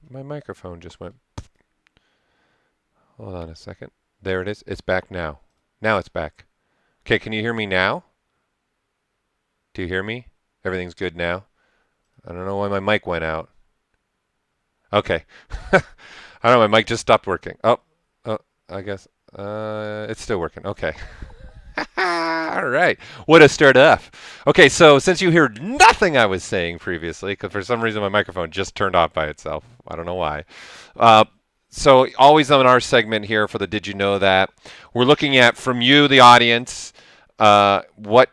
My microphone just went. Hold on a second. There it is. It's back now. Now it's back. Okay, can you hear me now? Do you hear me? Everything's good now? I don't know why my mic went out. Okay. I don't know, my mic just stopped working. Oh, I guess. It's still working. Okay. All right. What a start off. Okay, so since you heard nothing I was saying previously, because for some reason my microphone just turned off by itself. I don't know why. Uh, so always on our segment here for the Did You Know That, we're looking at from you, the audience, what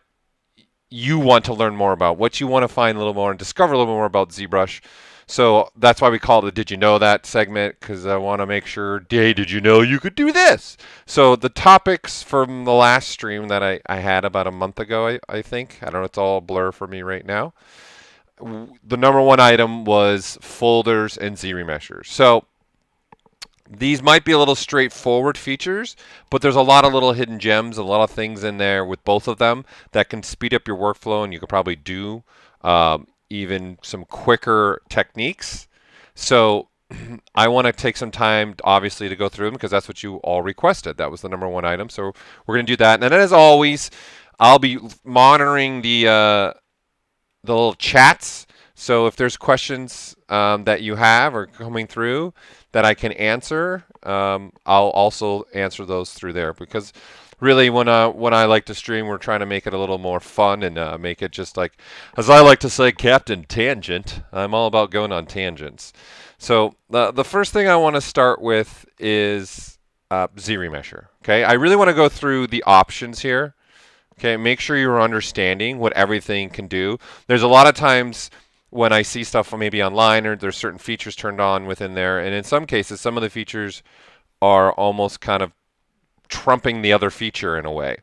you want to learn more about, what you want to find a little more and discover a little more about ZBrush. So that's why we call it the Did You Know That segment, because I want to make sure, hey, did you know you could do this? So the topics from the last stream that I had about a month ago, I think, I don't know, it's all a blur for me right now. The number one item was folders and Zremeshers. So these might be a little straightforward features, but there's a lot of little hidden gems, a lot of things in there with both of them that can speed up your workflow, and you could probably do even some quicker techniques. So I want to take some time, obviously, to go through them because that's what you all requested. That was the number one item. So we're going to do that. And then, as always, I'll be monitoring the little chats. So if there's questions that you have or coming through that I can answer, I'll also answer those through there, because really when I like to stream, we're trying to make it a little more fun and make it just like, as I like to say, Captain Tangent. I'm all about going on tangents. So the first thing I want to start with is Zremesher. Okay, I really want to go through the options here. Okay, make sure you're understanding what everything can do. There's a lot of times when I see stuff maybe online, or there's certain features turned on within there, and in some cases, some of the features are almost kind of trumping the other feature in a way.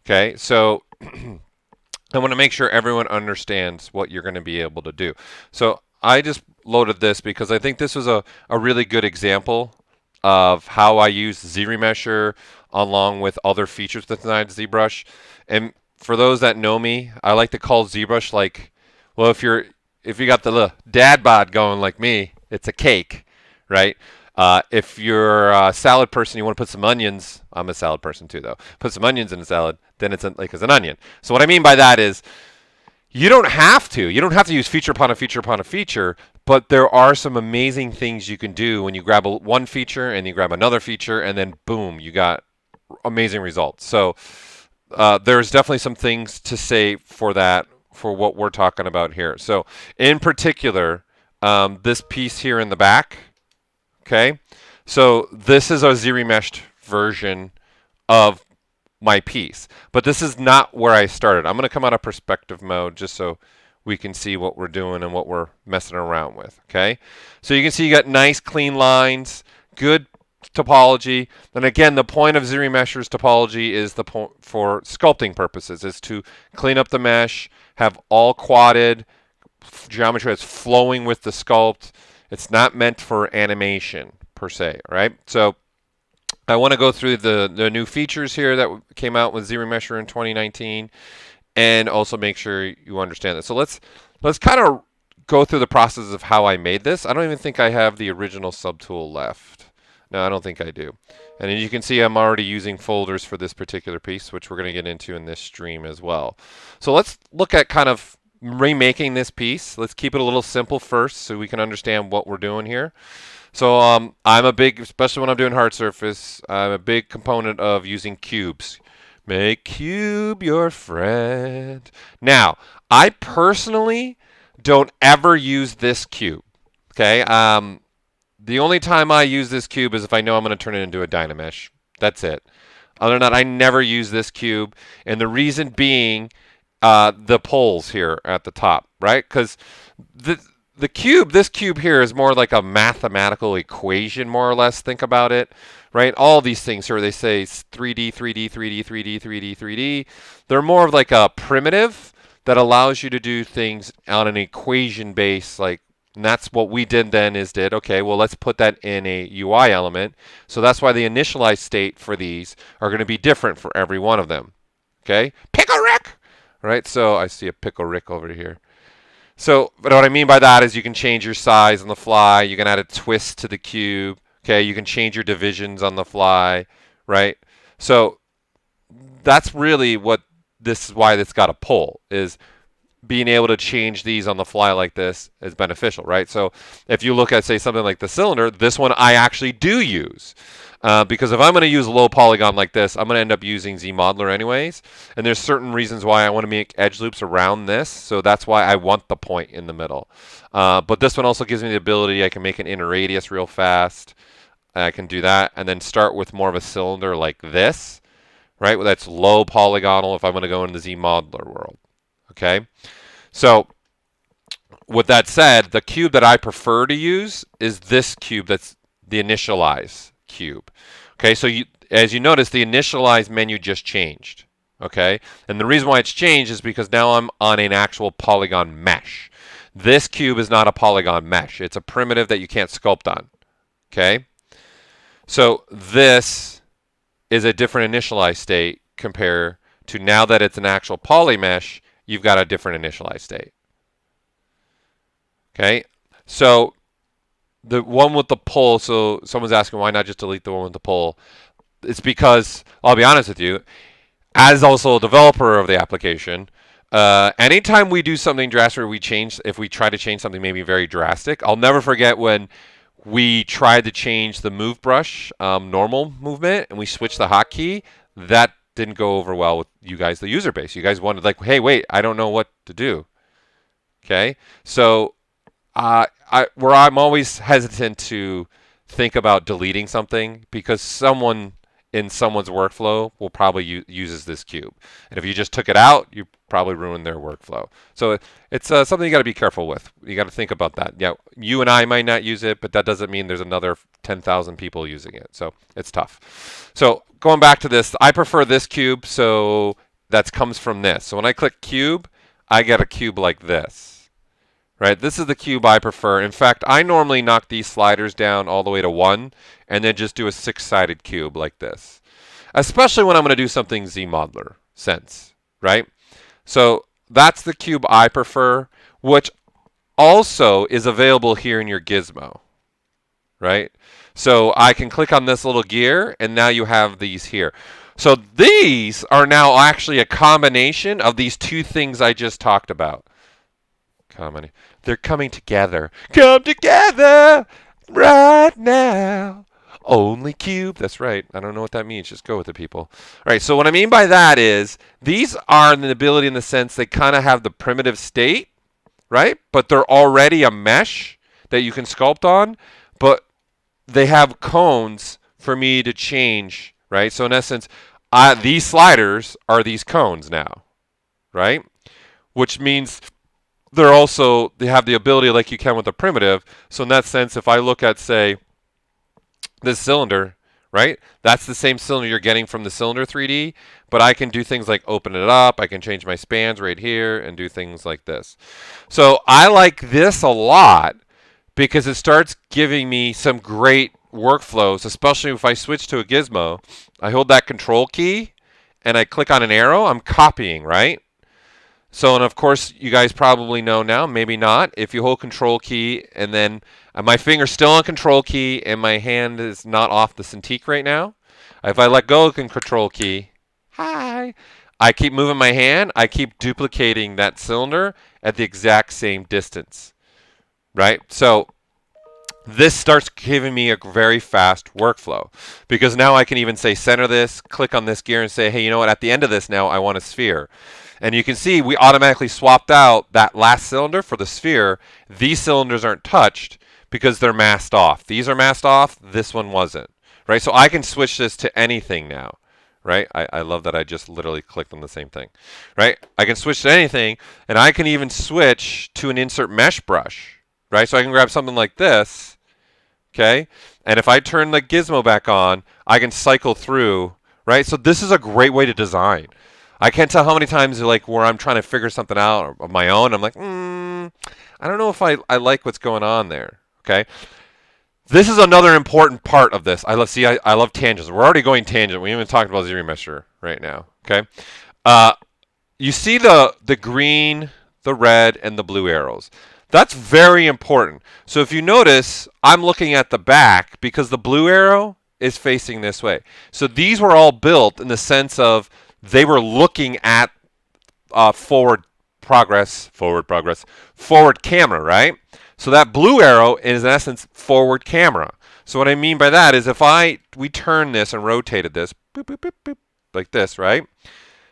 Okay, so I want to make sure everyone understands what you're going to be able to do. So I just loaded this because I think this was a really good example of how I use Zremesher along with other features within ZBrush. And for those that know me, I like to call ZBrush like, well, if you got the little dad bod going like me, it's a cake, right? If you're a salad person, you want to put some onions. I'm a salad person too, though. Put some onions in a salad, then it's like as an onion. So what I mean by that is, you don't have to. You don't have to use feature upon a feature upon a feature, but there are some amazing things you can do when you grab one feature and you grab another feature, and then boom, you got amazing results. So there's definitely some things to say for that, for what we're talking about here. So in particular, this piece here in the back, okay? So this is a Zremeshed version of my piece, but this is not where I started. I'm going to come out of perspective mode just so we can see what we're doing and what we're messing around with, okay? So you can see you got nice clean lines, good topology. And again, the point of Zremesher's topology is the point for sculpting purposes, is to clean up the mesh, have all quadded geometry that's flowing with the sculpt. It's not meant for animation per se, right? So I want to go through the new features here that came out with Zremesher in 2019, and also make sure you understand that. So let's kind of go through the process of how I made this. I don't even think I have the original subtool left. No, I don't think I do. And as you can see, I'm already using folders for this particular piece, which we're going to get into in this stream as well. So let's look at kind of remaking this piece. Let's keep it a little simple first so we can understand what we're doing here. So I'm a big, especially when I'm doing hard surface, I'm a big component of using cubes. Make cube your friend. Now, I personally don't ever use this cube. Okay. The only time I use this cube is if I know I'm going to turn it into a Dynamesh. That's it. Other than that, I never use this cube. And the reason being the poles here at the top, right? Because the cube, this cube here is more like a mathematical equation, more or less. Think about it, right? All these things here, they say 3D, 3D, 3D, 3D, 3D, 3D. They're more of like a primitive that allows you to do things on an equation base, like, and that's what we did then okay, well, let's put that in a UI element. So that's why the initialized state for these are going to be different for every one of them. Okay? Pickle Rick! Right? So I see a Pickle Rick over here. So, but what I mean by that is you can change your size on the fly. You can add a twist to the cube. Okay, you can change your divisions on the fly, right? So that's really what this is why this got a pull is being able to change these on the fly like this is beneficial, right? So if you look at, say, something like the cylinder, this one I actually do use. Because if I'm going to use a low polygon like this, I'm going to end up using ZModeler anyways. And there's certain reasons why I want to make edge loops around this. So that's why I want the point in the middle. But this one also gives me the ability, I can make an inner radius real fast. I can do that. And then start with more of a cylinder like this, right? Well, that's low polygonal if I'm going to go into the ZModeler world. Okay? So with that said, the cube that I prefer to use is this cube that's the Initialize Cube. Okay, so as you notice, the Initialize menu just changed. Okay, and the reason why it's changed is because now I'm on an actual polygon mesh. This cube is not a polygon mesh. It's a primitive that you can't sculpt on. Okay, so this is a different initialize state compared to now that it's an actual poly mesh, you've got a different initialize state. Okay, so the one with the pull, so someone's asking why not just delete the one with the pull. It's because, I'll be honest with you, as also a developer of the application, anytime we do something drastic, if we try to change something maybe very drastic, I'll never forget when we tried to change the move brush normal movement and we switched the hotkey. That didn't go over well with you guys, the user base. You guys wanted like, hey, wait, I don't know what to do. Okay, so where I'm always hesitant to think about deleting something because someone in someone's workflow will probably uses this cube, and if you just took it out, you probably ruined their workflow. So it's something you got to be careful with. You got to think about that. Yeah, you and I might not use it, but that doesn't mean there's another 10,000 people using it. So it's tough. So going back to this, I prefer this cube. So that comes from this. So when I click cube, I get a cube like this. Right, this is the cube I prefer. In fact, I normally knock these sliders down all the way to 1 and then just do a 6-sided cube like this. Especially when I'm going to do something ZModeler sense, right? So that's the cube I prefer, which also is available here in your gizmo, right? So I can click on this little gear and now you have these here. So these are now actually a combination of these two things I just talked about. They're coming together. Come together right now. Only cube. That's right. I don't know what that means. Just go with it, people. All right. So what I mean by that is these are an ability in the sense they kind of have the primitive state, right? But they're already a mesh that you can sculpt on. But they have cones for me to change, right? So in essence, these sliders are these cones now, right? Which means they have the ability like you can with a primitive. So in that sense, if I look at, say, this cylinder, right? That's the same cylinder you're getting from the cylinder 3D, but I can do things like open it up. I can change my spans right here and do things like this. So I like this a lot because it starts giving me some great workflows, especially if I switch to a gizmo. I hold that control key and I click on an arrow. I'm copying, right? So, and of course, you guys probably know now, maybe not, if you hold control key and then my finger's still on control key and my hand is not off the Cintiq right now. If I let go of control key, I keep moving my hand, I keep duplicating that cylinder at the exact same distance, right? So this starts giving me a very fast workflow because now I can even say center this, click on this gear and say, hey, you know what, at the end of this now I want a sphere. And you can see we automatically swapped out that last cylinder for the sphere. These cylinders aren't touched because they're masked off. These are masked off. This one wasn't. Right? So I can switch this to anything now. Right? I love that I just literally clicked on the same thing. Right? I can switch to anything. And I can even switch to an insert mesh brush. Right? So I can grab something like this. Okay? And if I turn the gizmo back on, I can cycle through. Right? So this is a great way to design. I can't tell how many times like where I'm trying to figure something out of my own. I'm like, I don't know if I like what's going on there. Okay. This is another important part of this. I love tangents. We're already going tangent. We haven't talked about Zremesher right now. Okay. You see the green, the red, and the blue arrows. That's very important. So if you notice, I'm looking at the back because the blue arrow is facing this way. So these were all built in the sense of they were looking at forward camera, right? So that blue arrow is in essence forward camera. So what I mean by that is if we turn this and rotated this, boop, boop, boop, boop, like this, right?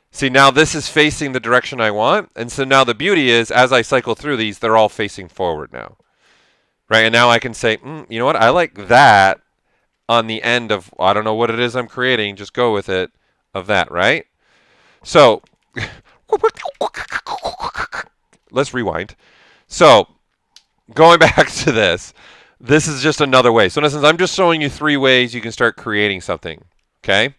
See, now this is facing the direction I want. And so now the beauty is, as I cycle through these, they're all facing forward now. Right? And now I can say, you know what? I like that on the end of, I don't know what it is I'm creating. Just go with it of that, right? So, let's rewind. So, going back to this, this is just another way. So in essence, I'm just showing you 3 ways you can start creating something. Okay?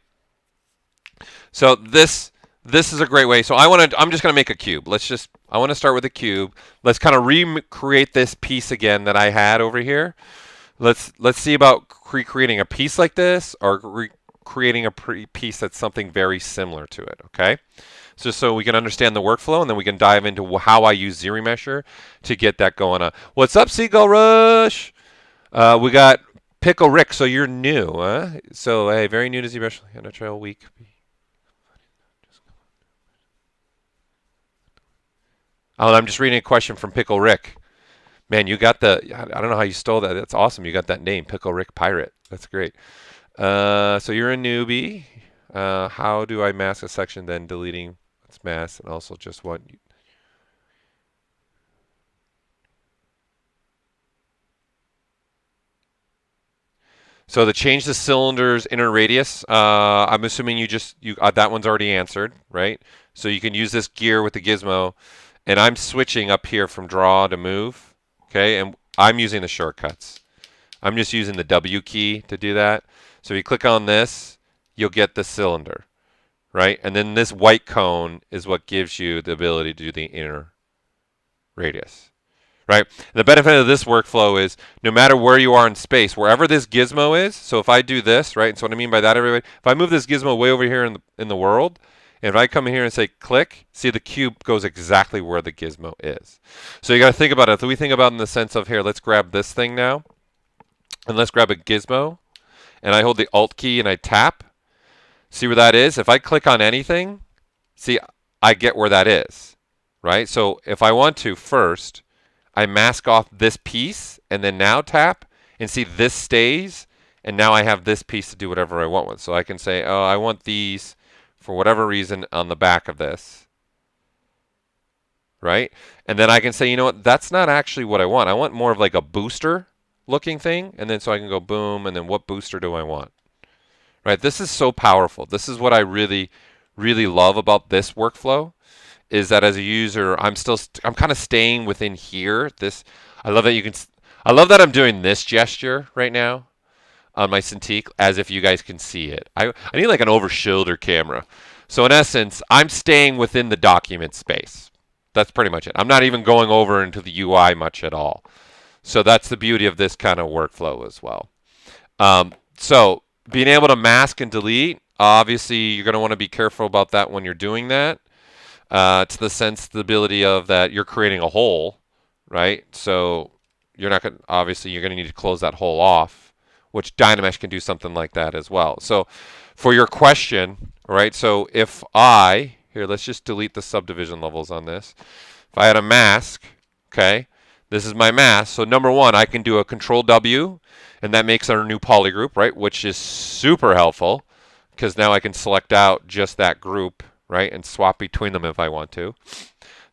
So this is a great way. So I'm just going to make a cube. I want to start with a cube. Let's kind of recreate this piece again that I had over here. Let's see about recreating a piece like this or creating a piece that's something very similar to it. Okay? Just so we can understand the workflow, and then we can dive into how I use Zremesher to get that going on. What's up, Seagull Rush? We got Pickle Rick, so you're new, huh? So, hey, very new to ZBrush. On a trial week. Oh, I'm just reading a question from Pickle Rick. Man, you got I don't know how you stole that. That's awesome. You got that name, Pickle Rick Pirate. That's great. So you're a newbie. How do I mask a section, then deleting its mask, and also just one? So to change the cylinder's inner radius, I'm assuming that one's already answered, right? So you can use this gear with the gizmo, and I'm switching up here from draw to move, okay? And I'm using the shortcuts. I'm just using the W key to do that. So if you click on this, you'll get the cylinder, right? And then this white cone is what gives you the ability to do the inner radius. Right? The benefit of this workflow is no matter where you are in space, wherever this gizmo is, so if I do this, right, and so what I mean by that, everybody, if I move this gizmo way over here in the world, and if I come in here and say click, see the cube goes exactly where the gizmo is. So you got to think about it. If we think about it in the sense of, here, let's grab this thing now, and let's grab a gizmo, and I hold the Alt key and I tap. See where that is? If I click on anything, see, I get where that is, right? So if I want to first, I mask off this piece and then now tap and see this stays, and now I have this piece to do whatever I want with. So I can say, oh, I want these for whatever reason on the back of this, right? And then I can say, you know what, that's not actually what I want. I want more of like a booster looking thing, and then so I can go boom, and then what booster do I want? Right? This is so powerful. This is what I really, really love about this workflow. Is that as a user, I'm kind of staying within here. I love that I'm doing this gesture right now on my Cintiq as if you guys can see it. I need like an over shoulder camera. So in essence, I'm staying within the document space. That's pretty much it. I'm not even going over into the UI much at all. So that's the beauty of this kind of workflow as well. So being able to mask and delete, obviously you're going to want to be careful about that when you're doing that. To the sensibility of that you're creating a hole, right? So you're not going obviously you're going to need to close that hole off, which Dynamesh can do something like that as well. So for your question, right? So if here, let's just delete the subdivision levels on this. If I had a mask, okay, this is my mask. So number one, I can do a Control W, and that makes our new polygroup, right? Which is super helpful because now I can select out just that group, right, and swap between them if I want to.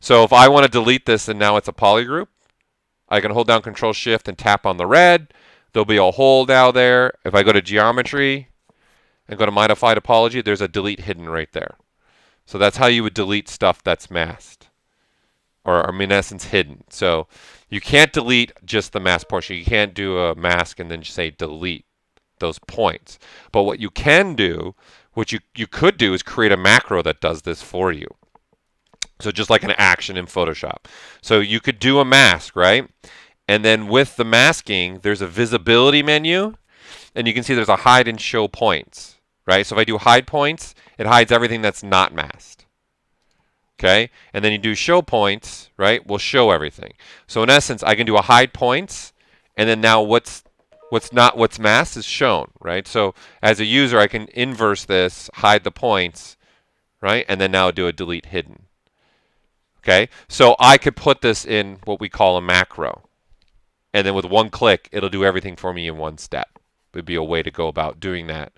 So if I want to delete this and now it's a polygroup, I can hold down Control Shift and tap on the red. There'll be a hole now there. If I go to Geometry and go to Modify Topology, there's a delete hidden right there. So that's how you would delete stuff that's masked, or in essence hidden. So you can't delete just the mask portion. You can't do a mask and then just say delete those points. But what you can do, what you could do, is create a macro that does this for you. So just like an action in Photoshop. So you could do a mask, right? And then with the masking, there's a visibility menu, and you can see there's a hide and show points, right? So if I do hide points, it hides everything that's not masked, Okay, and then you do show points, right? Will show everything. So in essence, I can do a hide points, and then now what's masked is shown, right? So as a user, I can inverse this, hide the points, right? And then now do a delete hidden. Okay, so I could put this in what we call a macro, and then with one click, it'll do everything for me in one step. It'd be a way to go about doing that.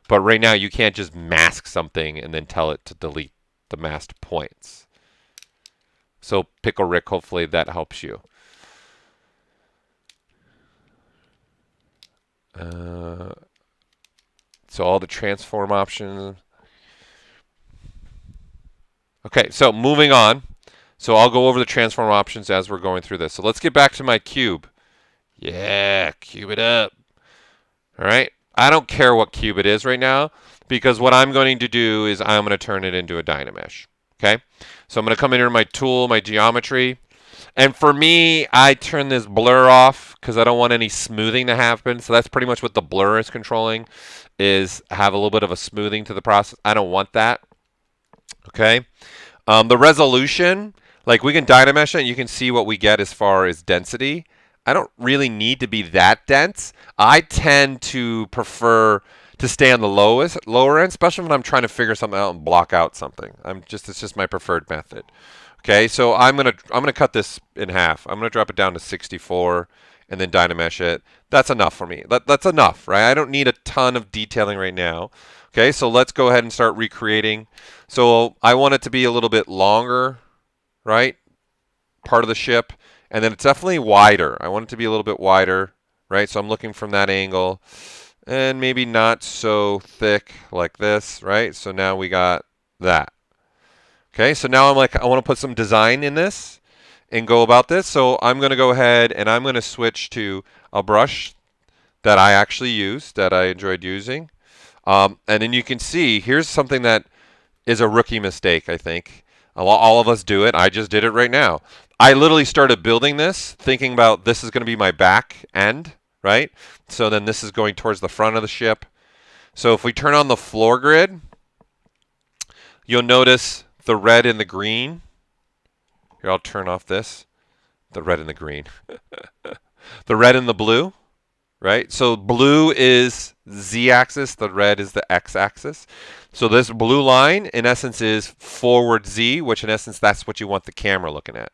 But right now, you can't just mask something and then tell it to delete the masked points. So Pickle Rick, hopefully that helps you. So all the transform options. Okay, so moving on. So I'll go over the transform options as we're going through this. So let's get back to my cube. Yeah, cube it up. All right. I don't care what cube it is right now, because what I'm going to do is I'm going to turn it into a Dynamesh. Okay. So I'm going to come in here to my tool, my geometry. And for me, I turn this blur off because I don't want any smoothing to happen. So that's pretty much what the blur is controlling, is have a little bit of a smoothing to the process. I don't want that. Okay. The resolution, like we can Dynamesh it and you can see what we get as far as density. I don't really need to be that dense. I tend to prefer to stay on the lower end, especially when I'm trying to figure something out and block out something. It's just my preferred method. Okay, so I'm gonna cut this in half. I'm gonna drop it down to 64 and then Dynamesh it. That's enough for me. That's enough, right? I don't need a ton of detailing right now. Okay, so let's go ahead and start recreating. So I want it to be a little bit longer, right? Part of the ship. And then it's definitely wider. I want it to be a little bit wider, right? So I'm looking from that angle. And maybe not so thick like this, right? So now we got that. Okay, so now I'm like, I want to put some design in this and go about this. So I'm going to go ahead and I'm going to switch to a brush that I actually use, that I enjoyed using. And then you can see, here's something that is a rookie mistake, I think. All of us do it. I just did it right now. I literally started building this thinking about this is going to be my back end, right? So then this is going towards the front of the ship. So if we turn on the floor grid, you'll notice the red and the green. Here, I'll turn off this. The red and the green. The red and the blue, right? So blue is Z-axis, the red is the X-axis. So this blue line, in essence, is forward Z, which in essence, that's what you want the camera looking at.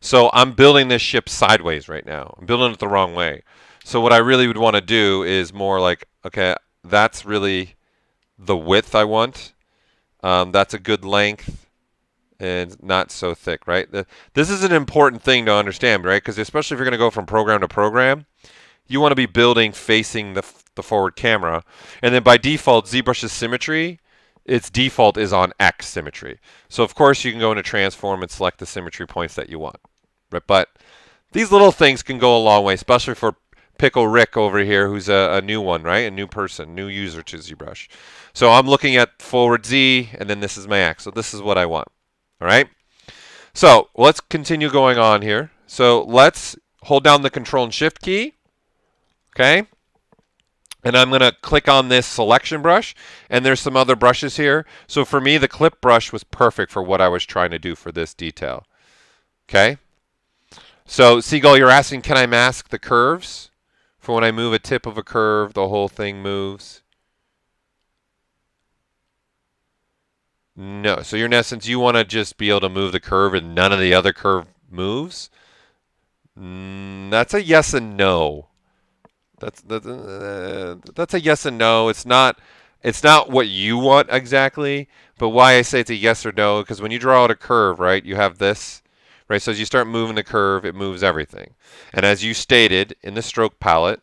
So I'm building this ship sideways right now. I'm building it the wrong way. So what I really would want to do is more like, okay, that's really the width I want. That's a good length and not so thick, right? This is an important thing to understand, right? Because especially if you're going to go from program to program, you want to be building facing the forward camera. And then by default, ZBrush's symmetry, its default is on X symmetry. So of course you can go into transform and select the symmetry points that you want. Right? But these little things can go a long way, especially for Pickle Rick over here, who's a new one, right? A new person, new user to ZBrush. So I'm looking at forward Z, and then this is my X. So this is what I want. All right? So let's continue going on here. So let's hold down the Control and Shift key. Okay? And I'm going to click on this selection brush, and there's some other brushes here. So for me, the clip brush was perfect for what I was trying to do for this detail. Okay? So Seagull, you're asking, can I mask the curves? For when I move a tip of a curve, the whole thing moves. No. So you're in essence, you want to just be able to move the curve and none of the other curve moves? That's a yes and no. That's a yes and no. It's not what you want exactly, but why I say it's a yes or no, because when you draw out a curve, right, you have this. Right, so as you start moving the curve, it moves everything. And as you stated in the stroke palette,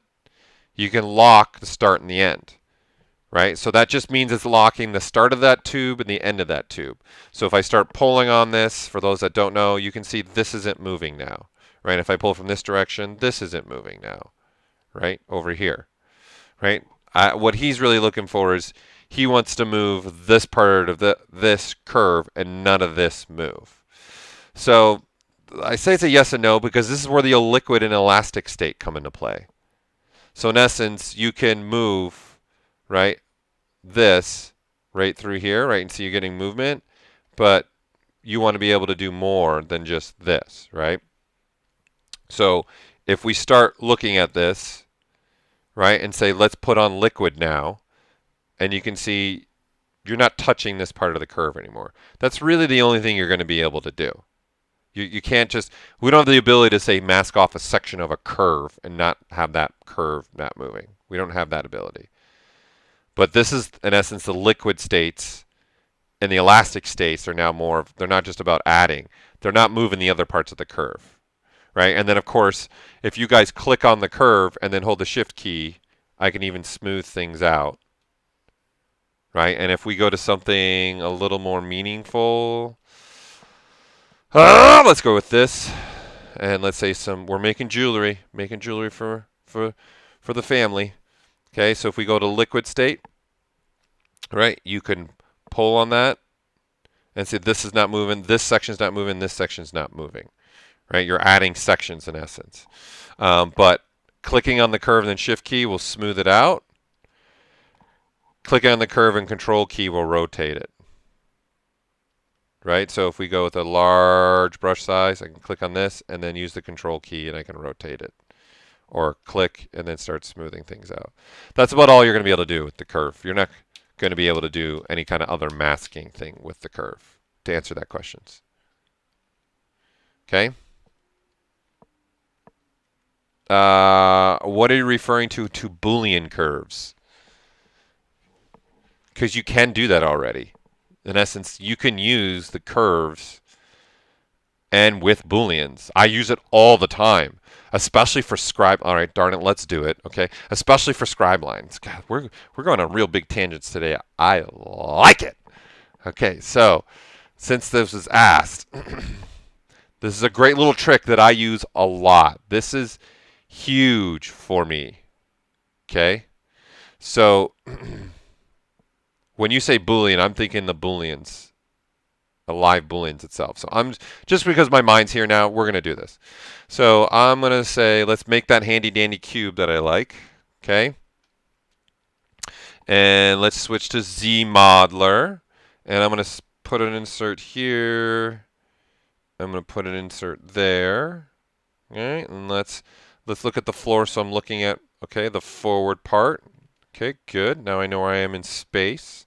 you can lock the start and the end. Right, so that just means it's locking the start of that tube and the end of that tube. So if I start pulling on this, for those that don't know, you can see this isn't moving now. Right, if I pull from this direction, this isn't moving now. Right, over here. Right, what he's really looking for is he wants to move this part of this curve and none of this move. So I say it's a yes and no because this is where the liquid and elastic state come into play. So in essence, you can move, right, this right through here, right, and so you're getting movement, but you want to be able to do more than just this, right? So if we start looking at this, right, and say, let's put on liquid now, and you can see you're not touching this part of the curve anymore. That's really the only thing you're going to be able to do. You can't just, we don't have the ability to say mask off a section of a curve and not have that curve not moving. We don't have that ability. But this is, in essence, the liquid states, and the elastic states are now more, they're not just about adding. They're not moving the other parts of the curve, right? And then, of course, if you guys click on the curve and then hold the Shift key, I can even smooth things out, right? And if we go to something a little more meaningful, let's go with this, and let's say we're making jewelry for the family. Okay, so if we go to liquid state, right, you can pull on that and say this is not moving, this section's not moving, this section's not moving, right? You're adding sections in essence. But clicking on the curve and then Shift key will smooth it out. Clicking on the curve and Control key will rotate it. Right, so if we go with a large brush size, I can click on this and then use the Control key and I can rotate it. Or click and then start smoothing things out. That's about all you're going to be able to do with the curve. You're not going to be able to do any kind of other masking thing with the curve to answer that question. Okay? What are you referring to Boolean curves? Because you can do that already. In essence, you can use the curves and with Booleans. I use it all the time, especially for scribe. All right, darn it, let's do it. Okay, especially for scribe lines. God, we're going on real big tangents today. I like it. Okay, so since this was asked, this is a great little trick that I use a lot. This is huge for me. Okay, so when you say Boolean, I'm thinking the Booleans, the live Booleans itself. So I'm just because my mind's here now, we're going to do this. So I'm going to say, let's make that handy dandy cube that I like. Okay. And let's switch to ZModeler. And I'm going to put an insert here. I'm going to put an insert there. Okay. And let's look at the floor. So I'm looking at, okay, the forward part. Okay, good. Now I know where I am in space.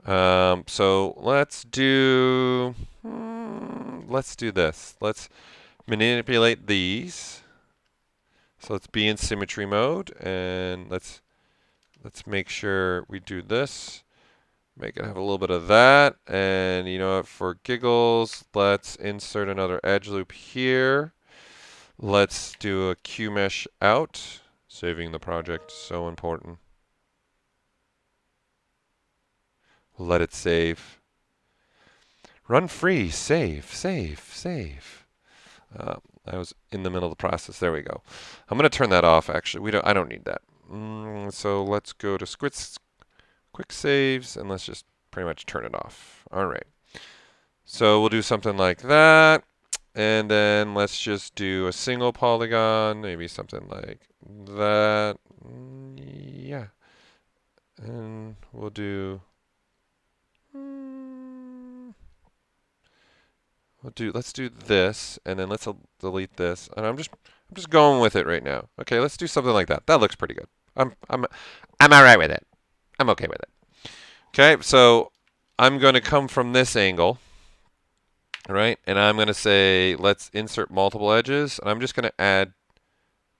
So let's do this. Let's manipulate these. So let's be in symmetry mode, and let's make sure we do this. Make it have a little bit of that, and you know what? For giggles, let's insert another edge loop here. Let's do a Q mesh out. Saving the project, so important. Let it save. Run free, save. I was in the middle of the process. There we go. I'm going to turn that off, actually. I don't need that. So let's go to quick saves, and let's just pretty much turn it off. All right. So we'll do something like that. And then let's just do a single polygon, maybe something like that. Yeah. And we'll do... let's do this, and then let's delete this. And I'm just going with it right now. Okay, let's do something like that. That looks pretty good. I'm all right with it. I'm okay with it. Okay, so I'm going to come from this angle, right? And I'm going to say let's insert multiple edges, and I'm just going to add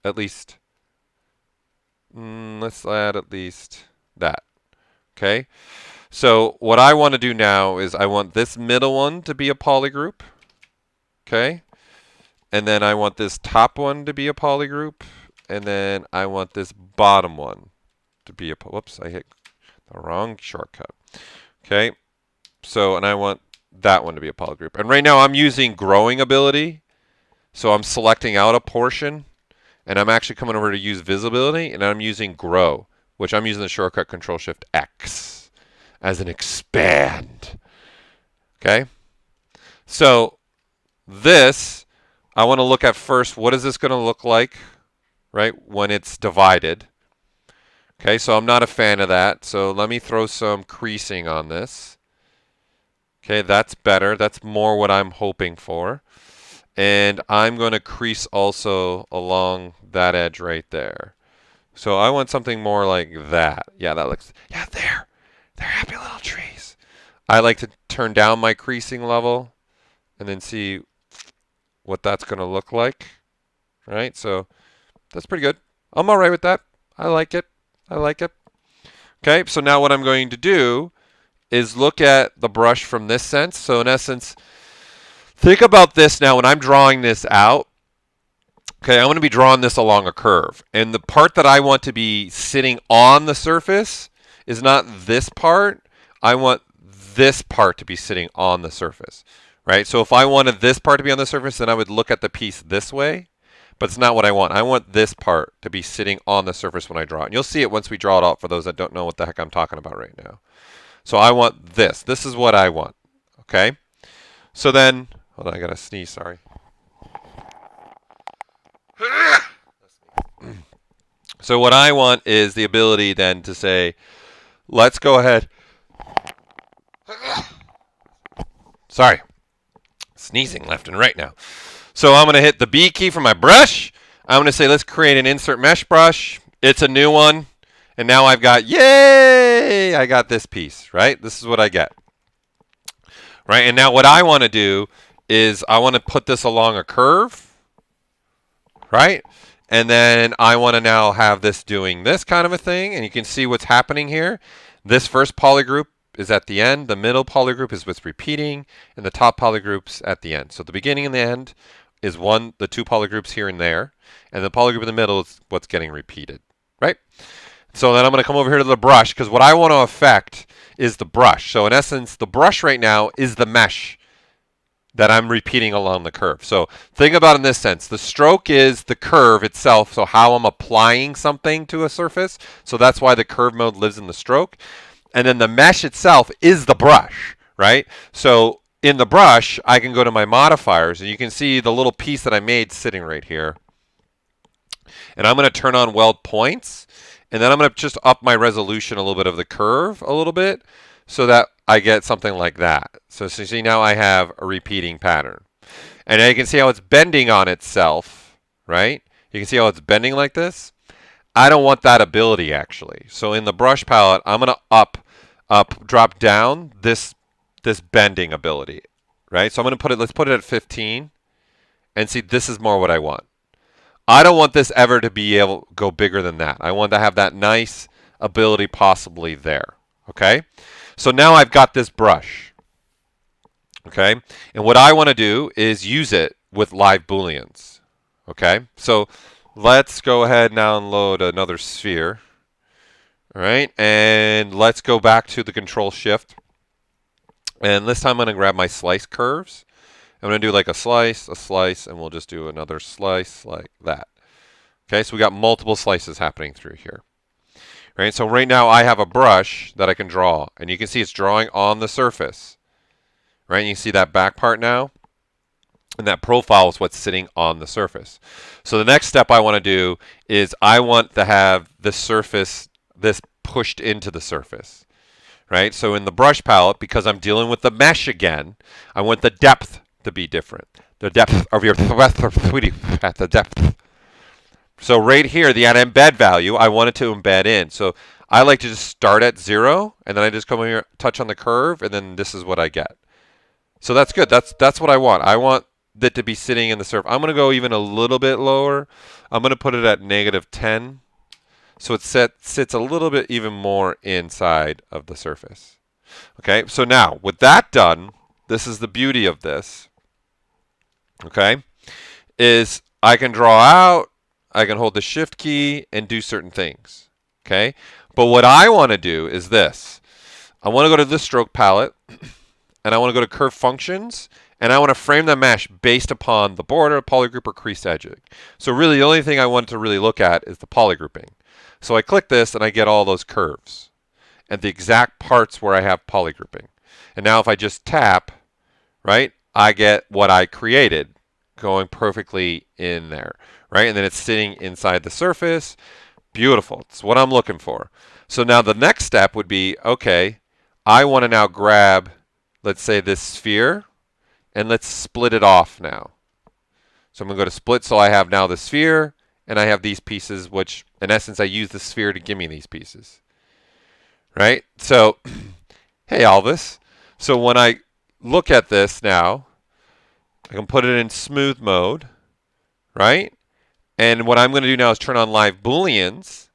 at least let's add at least that. Okay? So what I want to do now is I want this middle one to be a polygroup. Okay? And then I want this top one to be a polygroup. And then I want this bottom one to be a whoops, I hit the wrong shortcut. Okay? So, and I want that one to be a polygroup. And right now I'm using growing ability. So I'm selecting out a portion. And I'm actually coming over to use visibility. And I'm using grow, which I'm using the shortcut Control-Shift-X. As an expand. Okay? So this, I want to look at first, what is this going to look like, right, when it's divided? Okay, so I'm not a fan of that. So let me throw some creasing on this. Okay, that's better. That's more what I'm hoping for. And I'm going to crease also along that edge right there. So I want something more like that. Yeah, that looks, yeah, there. They're happy little trees. I like to turn down my creasing level and then see what that's going to look like. Right? So that's pretty good. I'm all right with that. I like it. I like it. Okay, so now what I'm going to do is look at the brush from this sense. So in essence, think about this now when I'm drawing this out. Okay, I'm going to be drawing this along a curve. And the part that I want to be sitting on the surface is not this part. I want this part to be sitting on the surface. Right? So if I wanted this part to be on the surface, then I would look at the piece this way. But it's not what I want. I want this part to be sitting on the surface when I draw it. And you'll see it once we draw it out for those that don't know what the heck I'm talking about right now. So I want this. This is what I want. Okay? So then, hold on, I got to sneeze, sorry. So what I want is the ability then to say, let's go ahead. Sorry. Sneezing left and right now. So I'm going to hit the B key for my brush. I'm going to say, let's create an insert mesh brush. It's a new one. And now I've got, yay, I got this piece, right? This is what I get. Right? And now what I want to do is I want to put this along a curve, right? And then I want to now have this doing this kind of a thing. And you can see what's happening here. This first polygroup is at the end. The middle polygroup is what's repeating. And the top polygroup's at the end. So the beginning and the end is the two polygroups here and there. And the polygroup in the middle is what's getting repeated, right? So then I'm going to come over here to the brush, because what I want to affect is the brush. So in essence, the brush right now is the mesh that I'm repeating along the curve. So think about it in this sense. The stroke is the curve itself, so how I'm applying something to a surface. So that's why the curve mode lives in the stroke. And then the mesh itself is the brush, right? So in the brush, I can go to my modifiers, and you can see the little piece that I made sitting right here. And I'm going to turn on weld points. And then I'm going to just up my resolution a little bit of the curve a little bit so that I get something like that. So you see now I have a repeating pattern. And now you can see how it's bending on itself, right? You can see how it's bending like this. I don't want that ability actually. So in the brush palette, I'm going to drop down this bending ability, right? So I'm going to let's put it at 15 and see, this is more what I want. I don't want this ever to be able to go bigger than that. I want to have that nice ability possibly there. Okay? So now I've got this brush. Okay? And what I want to do is use it with live booleans. Okay? So let's go ahead now and load another sphere. All right? And let's go back to the Control Shift. And this time I'm going to grab my slice curves. I'm going to do like a slice, and we'll just do another slice like that. Okay, so we got multiple slices happening through here. Right, so right now I have a brush that I can draw, and you can see it's drawing on the surface. Right, and you see that back part now, and that profile is what's sitting on the surface. So the next step I want to do is I want to have the surface, this pushed into the surface. Right, so in the brush palette, because I'm dealing with the mesh again, I want the depth to be different. The depth of your the depth. So right here, the embed value, I want it to embed in. So I like to just start at 0, and then I just come over here, touch on the curve, and then this is what I get. So that's good. That's what I want. I want it to be sitting in the surface. I'm going to go even a little bit lower. I'm going to put it at -10. So it sits a little bit even more inside of the surface. Okay, so now with that done, this is the beauty of this. Okay, is I can draw out, I can hold the shift key and do certain things. Okay, but what I want to do is this. I want to go to the stroke palette, and I want to go to curve functions, and I want to frame the mesh based upon the border, polygroup, or creased edging. So really the only thing I want to really look at is the polygrouping. So I click this and I get all those curves and the exact parts where I have polygrouping. And now if I just tap, right, I get what I created going perfectly in there, right? And then it's sitting inside the surface. Beautiful. It's what I'm looking for. So now the next step would be, okay, I want to now grab let's say this sphere, and let's split it off now. So I'm going to go to split, so I have now the sphere, and I have these pieces, which in essence I use the sphere to give me these pieces. Right? So, hey Alvis. So when I look at this now, I can put it in smooth mode, right? And what I'm going to do now is turn on live booleans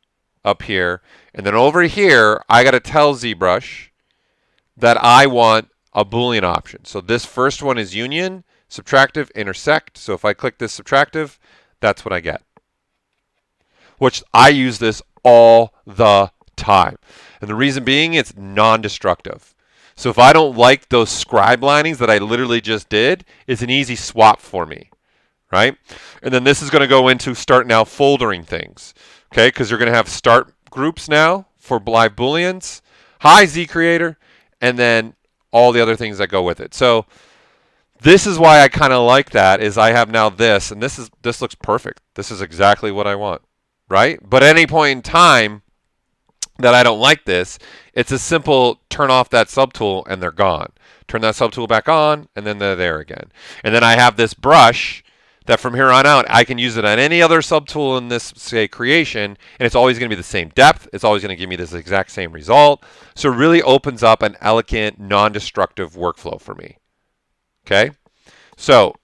up here, and then over here I got to tell ZBrush that I want a boolean option. So this first one is union, subtractive, intersect. So if I click this subtractive, that's what I get. Which I use this all the time. And the reason being, it's non-destructive. So if I don't like those scribe linings that I literally just did, it's an easy swap for me, right? And then this is going to go into start now foldering things, okay? Because you're going to have start groups now for live booleans. Hi, Z Creator. And then all the other things that go with it. So this is why I kind of like that, is I have now this, and this looks perfect. This is exactly what I want, right? But at any point in time that I don't like this, it's a simple turn off that subtool and they're gone. Turn that subtool back on and then they're there again. And then I have this brush that from here on out I can use it on any other subtool in this, say, creation, and it's always going to be the same depth. It's always going to give me this exact same result. So it really opens up an elegant, non-destructive workflow for me. Okay? So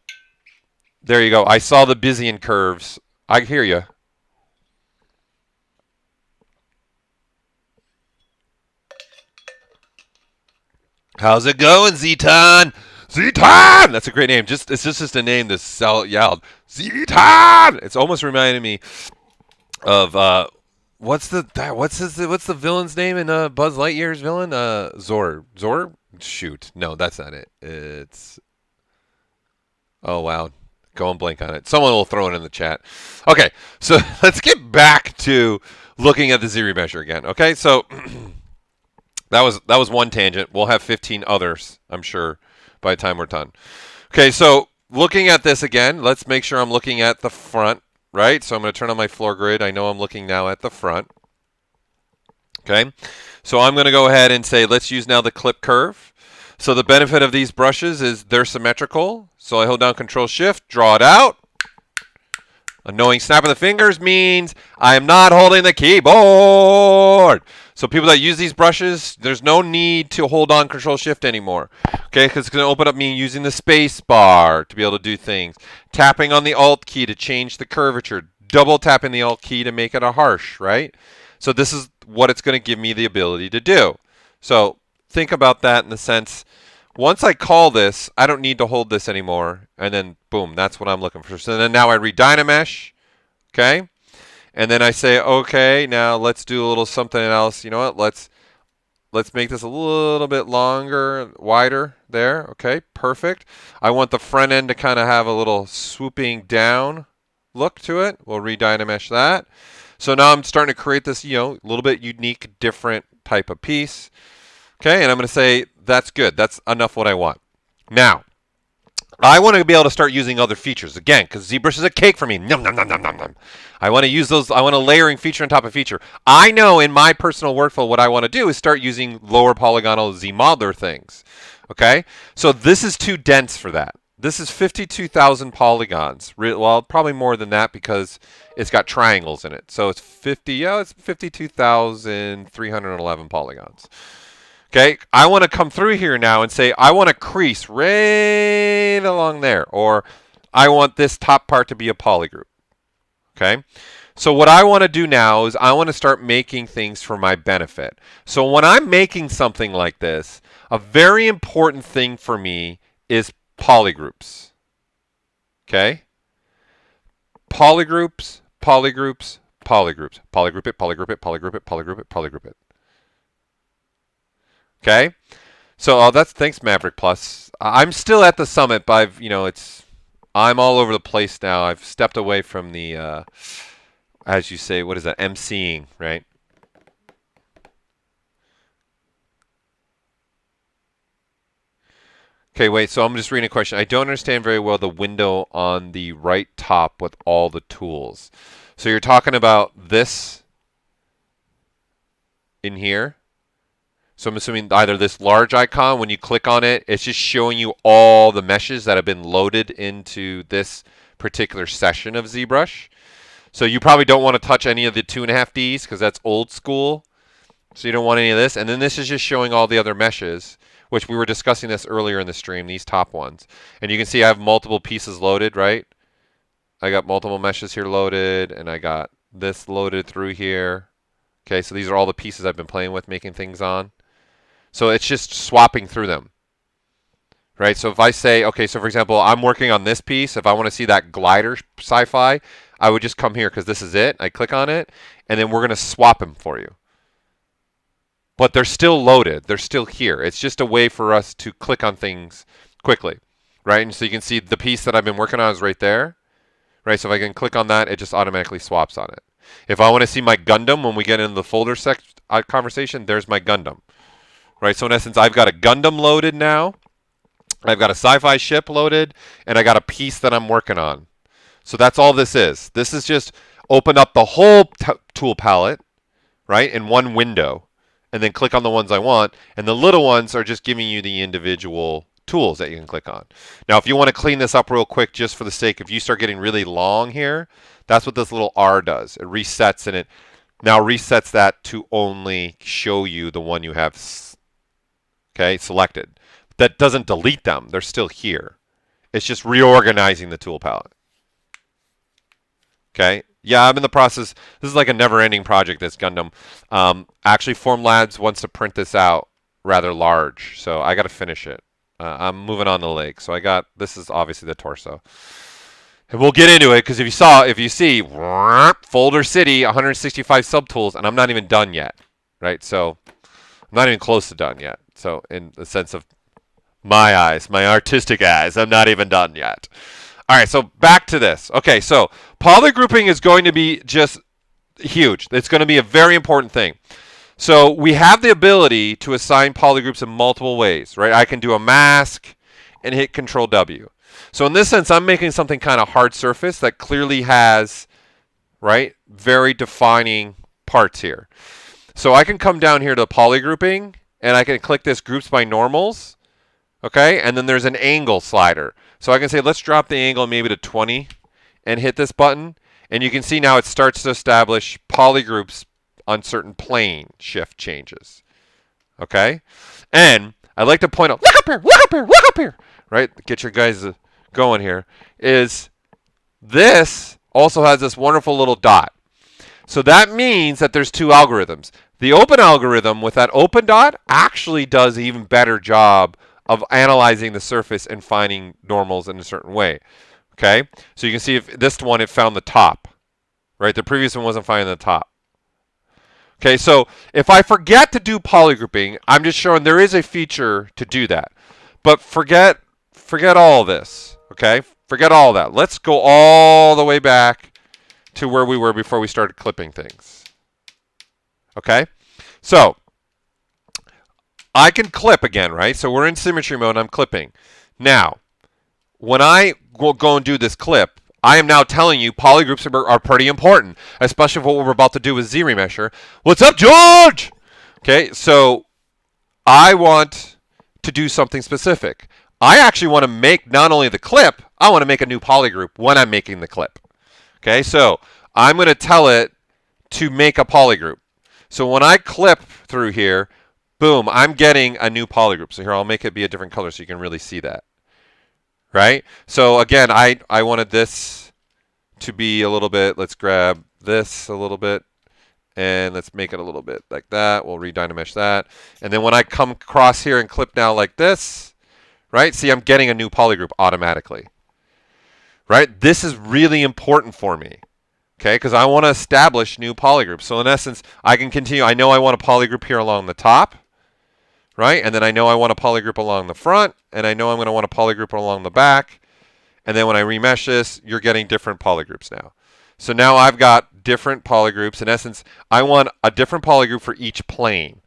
there you go. I saw the Bayesian curves. I hear you. How's it going, Zeton? Zeton! That's a great name. It's just a name to sell yelled. Zeton! It's almost reminding me of what's the villain's name in Buzz Lightyear's villain? Zor. Zor? Shoot. No, that's not it. It's oh wow. Going blank on it. Someone will throw it in the chat. Okay, so let's get back to looking at the Zremesher again. Okay, so that was one tangent. We'll have 15 others, I'm sure, by the time we're done. Okay, so looking at this again, let's make sure I'm looking at the front, right? So I'm going to turn on my floor grid. I know I'm looking now at the front. Okay, so I'm going to go ahead and say let's use now the clip curve. So the benefit of these brushes is they're symmetrical. So I hold down Control-Shift, draw it out. A knowing snap of the fingers means I am not holding the keyboard. So people that use these brushes, there's no need to hold on Control-Shift anymore. Okay, because it's going to open up me using the space bar to be able to do things. Tapping on the Alt key to change the curvature. Double tapping the Alt key to make it a harsh, right? So this is what it's going to give me the ability to do. So think about that in the sense, once I call this, I don't need to hold this anymore. And then, boom, that's what I'm looking for. So then now I redynamesh, okay? And then I say, okay, now let's do a little something else. You know what? Let's make this a little bit longer, wider there. Okay, perfect. I want the front end to kind of have a little swooping down look to it. We'll redynamesh that. So now I'm starting to create this, you know, a little bit unique, different type of piece. Okay, and I'm going to say that's good. That's enough what I want. Now, I want to be able to start using other features again, because ZBrush is a cake for me. Nom, nom, nom, nom, nom, nom. I want to use those. I want a layering feature on top of feature. I know in my personal workflow what I want to do is start using lower polygonal Z-modeler things. Okay, so this is too dense for that. This is 52,000 polygons. Well, probably more than that because it's got triangles in it. So it's 52,311 polygons. Okay, I want to come through here now and say I want a crease right along there, or I want this top part to be a polygroup. Okay, so what I want to do now is I want to start making things for my benefit. So when I'm making something like this, a very important thing for me is polygroups. Okay, polygroups, polygroups, polygroups, polygroup it, polygroup it, polygroup it, polygroup it, polygroup it. Okay, so thanks Maverick Plus. I'm still at the summit, but I'm all over the place now. I've stepped away from the, as you say, what is that? MCing, right? Okay, wait. So I'm just reading a question. I don't understand very well the window on the right top with all the tools. So you're talking about this in here. So I'm assuming either this large icon, when you click on it, it's just showing you all the meshes that have been loaded into this particular session of ZBrush. So you probably don't want to touch any of the 2.5Ds because that's old school. So you don't want any of this. And then this is just showing all the other meshes, which we were discussing this earlier in the stream, these top ones. And you can see I have multiple pieces loaded, right? I got multiple meshes here loaded, and I got this loaded through here. Okay, so these are all the pieces I've been playing with, making things on. So it's just swapping through them, right? So if I say, okay, so for example, I'm working on this piece. If I want to see that glider sci-fi, I would just come here because this is it. I click on it, and then we're going to swap them for you. But they're still loaded. They're still here. It's just a way for us to click on things quickly, right? And so you can see the piece that I've been working on is right there, right? So if I can click on that, it just automatically swaps on it. If I want to see my Gundam when we get into the folder conversation, there's my Gundam, right? So in essence, I've got a Gundam loaded now. I've got a sci-fi ship loaded, and I got a piece that I'm working on. So that's all this is. This is just open up the whole tool palette, right, in one window, and then click on the ones I want. And the little ones are just giving you the individual tools that you can click on. Now, if you want to clean this up real quick, just for the sake, if you start getting really long here, that's what this little R does. It resets, and it now resets that to only show you the one you have selected. That doesn't delete them. They're still here. It's just reorganizing the tool palette. Okay. Yeah, I'm in the process. This is like a never-ending project, this Gundam. Actually, Formlabs wants to print this out rather large, so I got to finish it. I'm moving on the leg, so this is obviously the torso. And we'll get into it, because if you see, folder city, 165 subtools, and I'm not even done yet, right? So I'm not even close to done yet. So in the sense of my eyes, my artistic eyes, I'm not even done yet. All right, so back to this. Okay, so polygrouping is going to be just huge. It's going to be a very important thing. So we have the ability to assign polygroups in multiple ways, right? I can do a mask and hit Control W. So in this sense, I'm making something kind of hard surface that clearly has, right, very defining parts here. So I can come down here to polygrouping, and I can click this groups by normals, okay? And then there's an angle slider. So I can say, let's drop the angle maybe to 20 and hit this button. And you can see now it starts to establish polygroups on certain plane shift changes, okay? And I'd like to point out, look up here, look up here, look up here, right? Get your guys going here, is this also has this wonderful little dot. So that means that there's two algorithms. The open algorithm with that open dot actually does an even better job of analyzing the surface and finding normals in a certain way. Okay? So you can see if this one, it found the top. Right? The previous one wasn't finding the top. Okay, so if I forget to do polygrouping, I'm just showing there is a feature to do that. But forget all this. Okay? Forget all that. Let's go all the way back to where we were before we started clipping things. Okay? So I can clip again, right? So we're in symmetry mode, I'm clipping. Now, when I go and do this clip, I am now telling you polygroups are pretty important, especially for what we're about to do with Zremesher. What's up, George? Okay, so I want to do something specific. I actually want to make not only the clip, I want to make a new polygroup when I'm making the clip. Okay, so I'm going to tell it to make a polygroup. So when I clip through here, boom, I'm getting a new polygroup. So here, I'll make it be a different color so you can really see that. Right? So again, I wanted this to be a little bit, let's grab this a little bit, and let's make it a little bit like that. We'll redynamesh that. And then when I come across here and clip now like this, right? See, I'm getting a new polygroup automatically. Right? This is really important for me. Okay, because I want to establish new polygroups. So in essence, I can continue. I know I want a polygroup here along the top. Right? And then I know I want a polygroup along the front, and I know I'm going to want a polygroup along the back. And then when I remesh this, you're getting different polygroups now. So now I've got different polygroups. In essence, I want a different polygroup for each plane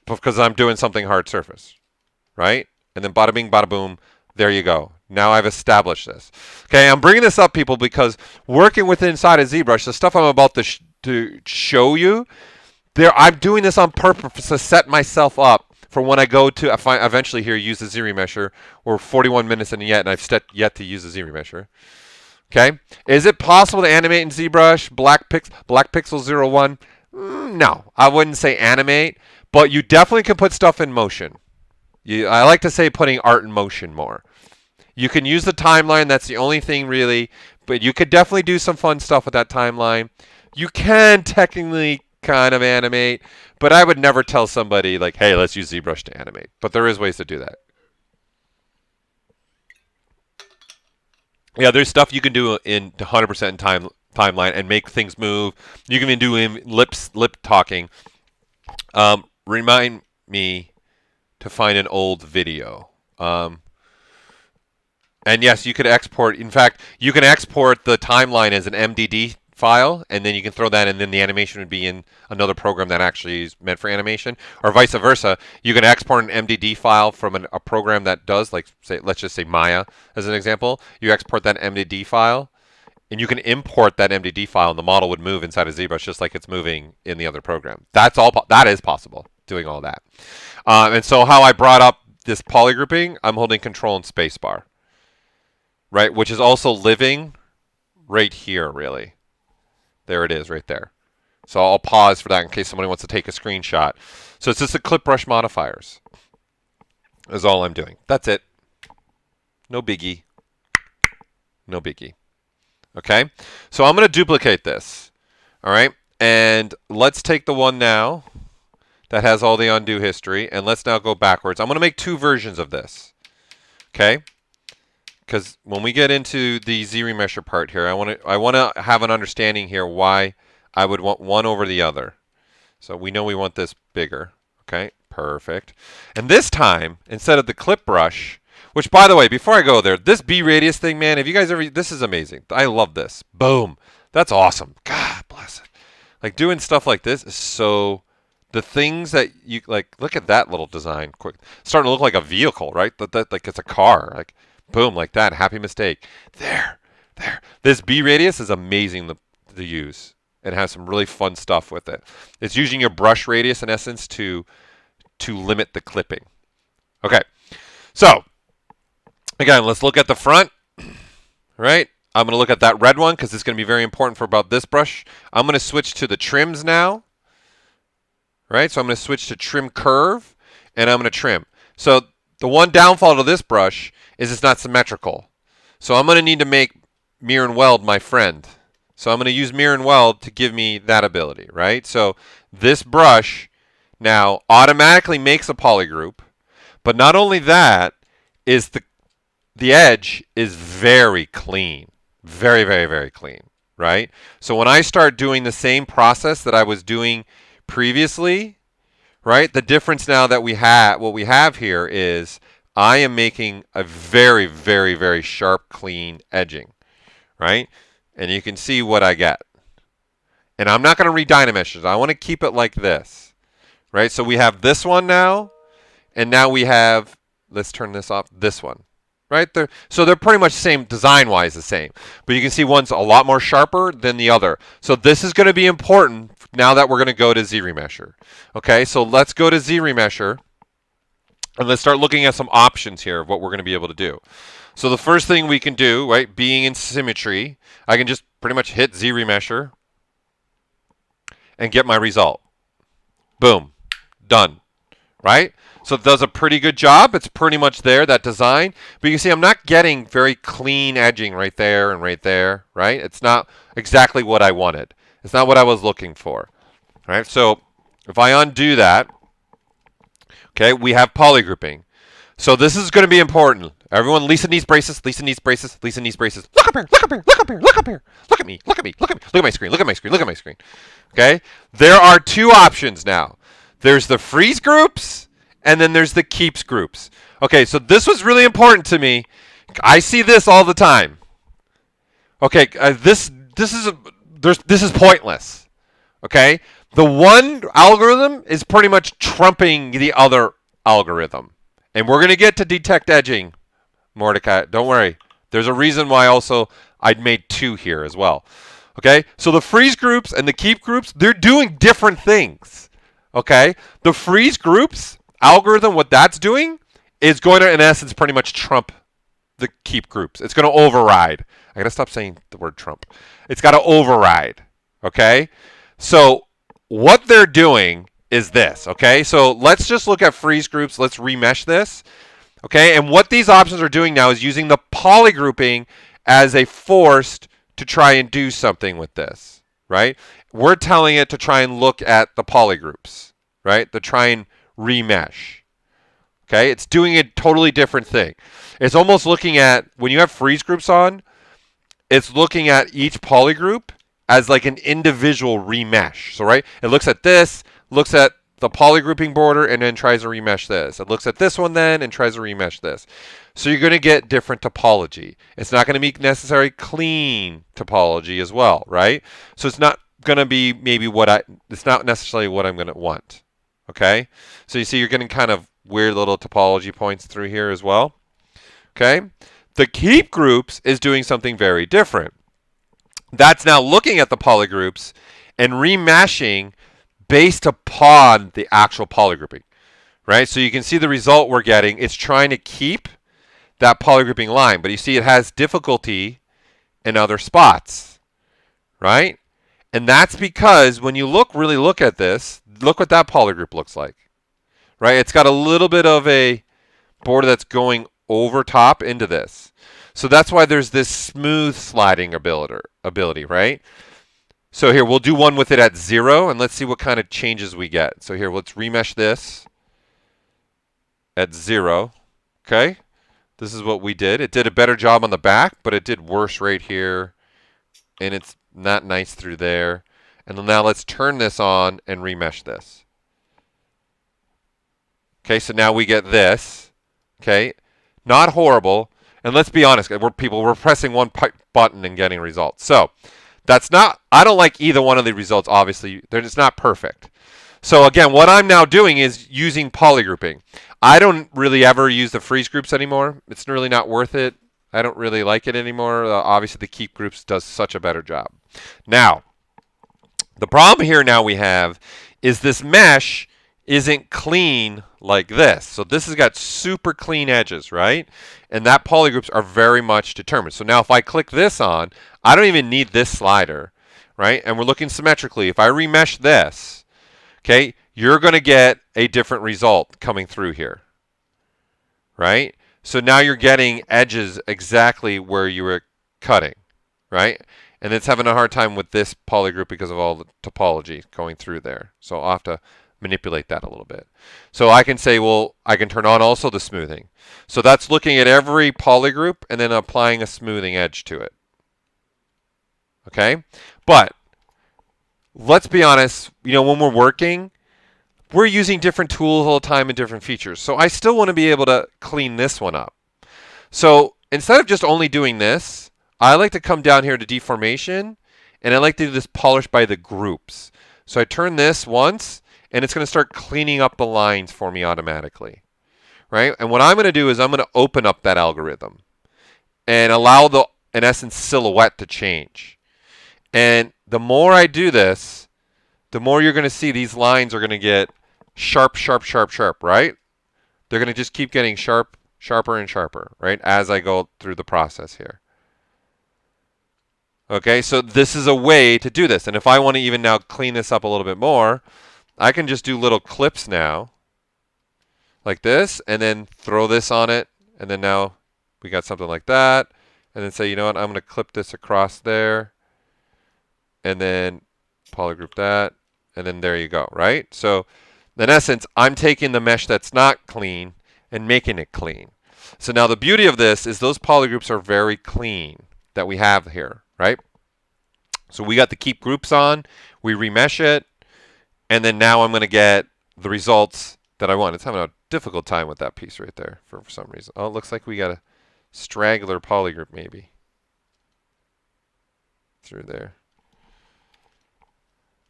because I'm doing something hard surface. Right? And then bada bing, bada boom, there you go. Now I've established this. Okay, I'm bringing this up, people, because working with inside of ZBrush, the stuff I'm about to show you, I'm doing this on purpose to set myself up for when I go to eventually here use the Zremesher. We're 41 minutes in yet, and I've yet to use the Zremesher. Okay, is it possible to animate in ZBrush Black Pixel 01? No, I wouldn't say animate, but you definitely can put stuff in motion. I like to say putting art in motion more. You can use the timeline. That's the only thing really, but you could definitely do some fun stuff with that timeline. You can technically kind of animate, but I would never tell somebody like, hey, let's use ZBrush to animate. But there is ways to do that. Yeah, there's stuff you can do in 100% timeline and make things move. You can even do lip talking. Remind me to find an old video. And yes, you could export. In fact, you can export the timeline as an MDD file, and then you can throw that, and then the animation would be in another program that actually is meant for animation, or vice versa. You can export an MDD file from a program that does, like, say, let's just say Maya as an example. You export that MDD file, and you can import that MDD file, and the model would move inside of ZBrush just like it's moving in the other program. That's all. That is possible, doing all that. And so how I brought up this polygrouping, I'm holding Control and Spacebar, right, which is also living right here, really. There it is right there. So I'll pause for that in case somebody wants to take a screenshot. So it's just the clip brush modifiers is all I'm doing. That's it. No biggie. No biggie. Okay. So I'm going to duplicate this. All right. And let's take the one now that has all the undo history. And let's now go backwards. I'm going to make two versions of this. Okay. Because when we get into the Zremesher part here, I want to have an understanding here why I would want one over the other. So we know we want this bigger. Okay, perfect. And this time, instead of the clip brush, which, by the way, before I go there, this B radius thing, man, if you guys ever, this is amazing. I love this. Boom. That's awesome. God bless it. Like, doing stuff like this is so, the things that you, like, look at that little design. Quick, starting to look like a vehicle, right? Like it's a car. Like, boom, like that. Happy mistake. There. This B radius is amazing to use. It has some really fun stuff with it. It's using your brush radius, in essence, to limit the clipping. Okay. So, again, let's look at the front. Right? I'm going to look at that red one because it's going to be very important for about this brush. I'm going to switch to the trims now. Right? So I'm going to switch to trim curve, and I'm going to trim. So the one downfall to this brush is it's not symmetrical. So I'm going to need to make mirror and weld my friend. So I'm going to use mirror and weld to give me that ability, right? So this brush now automatically makes a polygroup, but not only that, is the edge is very clean. Very, very, very clean, right? So when I start doing the same process that I was doing previously, right? The difference now that what we have here is I am making a very, very, very sharp, clean edging, right? And you can see what I get. And I'm not going to re-dynamesh it. I want to keep it like this, right? So we have this one now, and now we have, let's turn this off, this one, right? So they're pretty much same, design-wise the same. But you can see one's a lot more sharper than the other. So this is going to be important now that we're going to go to Zremesher. Okay, so let's go to Zremesher. And let's start looking at some options here of what we're going to be able to do. So the first thing we can do, right, being in symmetry, I can just pretty much hit Zremesher and get my result. Boom. Done. Right? So it does a pretty good job. It's pretty much there, that design. But you can see I'm not getting very clean edging right there and right there, right? It's not exactly what I wanted. It's not what I was looking for. Right? So if I undo that, okay, we have polygrouping. So this is going to be important. Everyone, Lisa needs braces. Lisa needs braces. Lisa needs braces. Look up here. Look up here. Look up here. Look up here. Look at me. Look at me. Look at me. Look at my screen. Look at my screen. Look at my screen. Okay? There are two options now. There's the freeze groups, and then there's the keeps groups. Okay, so this was really important to me. I see this all the time. Okay, this is pointless. Okay? The one algorithm is pretty much trumping the other algorithm. And we're going to get to detect edging, Mordecai. Don't worry. There's a reason why also I'd made two here as well. Okay, so the freeze groups and the keep groups, they're doing different things. Okay, the freeze groups algorithm, what that's doing is going to, in essence, pretty much trump the keep groups. It's going to override. I got to stop saying the word trump. It's got to override. Okay, so what they're doing is this. Okay, so let's just look at freeze groups. Let's remesh this. Okay, and what these options are doing now is using the polygrouping as a force to try and do something with this, right? We're telling it to try and look at the polygroups, right? To try and remesh. Okay, it's doing a totally different thing. It's almost looking at, when you have freeze groups on, it's looking at each polygroup as like an individual remesh. So, right, it looks at this, looks at the polygrouping border, and then tries to remesh this. It looks at this one then and tries to remesh this. So you're going to get different topology. It's not going to be necessarily clean topology as well, right? So it's not going to be maybe it's not necessarily what I'm going to want, okay? So you see you're getting kind of weird little topology points through here as well, okay? The keep groups is doing something very different. That's now looking at the polygroups and remeshing based upon the actual polygrouping, right? So you can see the result we're getting. It's trying to keep that polygrouping line, but you see it has difficulty in other spots, right? And that's because when you really look at this, look what that polygroup looks like, right? It's got a little bit of a border that's going over top into this. So that's why there's this smooth sliding ability, right? So here, we'll do one with it at 0, and let's see what kind of changes we get. So here, let's remesh this at 0, okay? This is what we did. It did a better job on the back, but it did worse right here, and it's not nice through there. And then now let's turn this on and remesh this. Okay, so now we get this, okay? Not horrible. And let's be honest, we're pressing one button and getting results. So that's not, I don't like either one of the results, obviously. They're just not perfect. So again, what I'm now doing is using polygrouping. I don't really ever use the freeze groups anymore. It's really not worth it. I don't really like it anymore. Obviously, the keep groups does such a better job. Now, the problem here now we have is this mesh isn't clean like this. So this has got super clean edges, right? And that polygroups are very much determined. So now if I click this on, I don't even need this slider, right? And we're looking symmetrically. If I remesh this, okay, you're going to get a different result coming through here, right? So now you're getting edges exactly where you were cutting, right? And it's having a hard time with this polygroup because of all the topology going through there. So I'll have to manipulate that a little bit. So I can say, well, I can turn on also the smoothing. So that's looking at every polygroup and then applying a smoothing edge to it. Okay? But let's be honest, when we're working, we're using different tools all the time and different features. So I still want to be able to clean this one up. So instead of just only doing this, I like to come down here to deformation, and I like to do this polish by the groups. So I turn this once, and it's going to start cleaning up the lines for me automatically, right? And what I'm going to do is I'm going to open up that algorithm and allow the, in essence, silhouette to change. And the more I do this, the more you're going to see these lines are going to get sharp, sharp, sharp, sharp, right? They're going to just keep getting sharp, sharper, and sharper, right, as I go through the process here. Okay, so this is a way to do this. And if I want to even now clean this up a little bit more, I can just do little clips now, like this, and then throw this on it, and then now we got something like that, and then say, you know what, I'm going to clip this across there, and then polygroup that, and then there you go, right? So in essence, I'm taking the mesh that's not clean and making it clean. So now the beauty of this is those polygroups are very clean that we have here, right? So we got the keep groups on, we remesh it, and then now I'm going to get the results that I want. It's having a difficult time with that piece right there for some reason. Oh, it looks like we got a straggler polygroup maybe through there.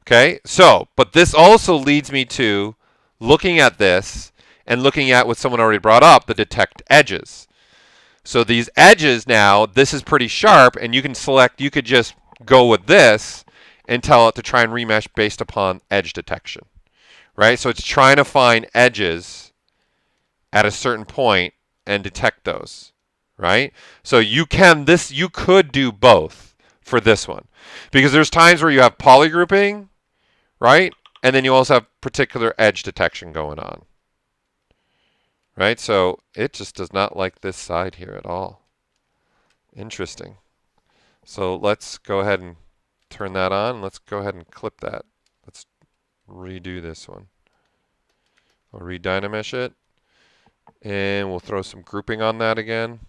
Okay, so, but this also leads me to looking at this and looking at what someone already brought up, the detect edges. So these edges now, this is pretty sharp, and you can select, you could just go with this and tell it to try and remesh based upon edge detection, right? So it's trying to find edges at a certain point and detect those, right? So you could do both for this one, because there's times where you have polygrouping, right? And then you also have particular edge detection going on, right? So it just does not like this side here at all. Interesting. So let's go ahead and turn that on. Let's go ahead and clip that. Let's redo this one. I'll re-dynamesh it. And we'll throw some grouping on that again.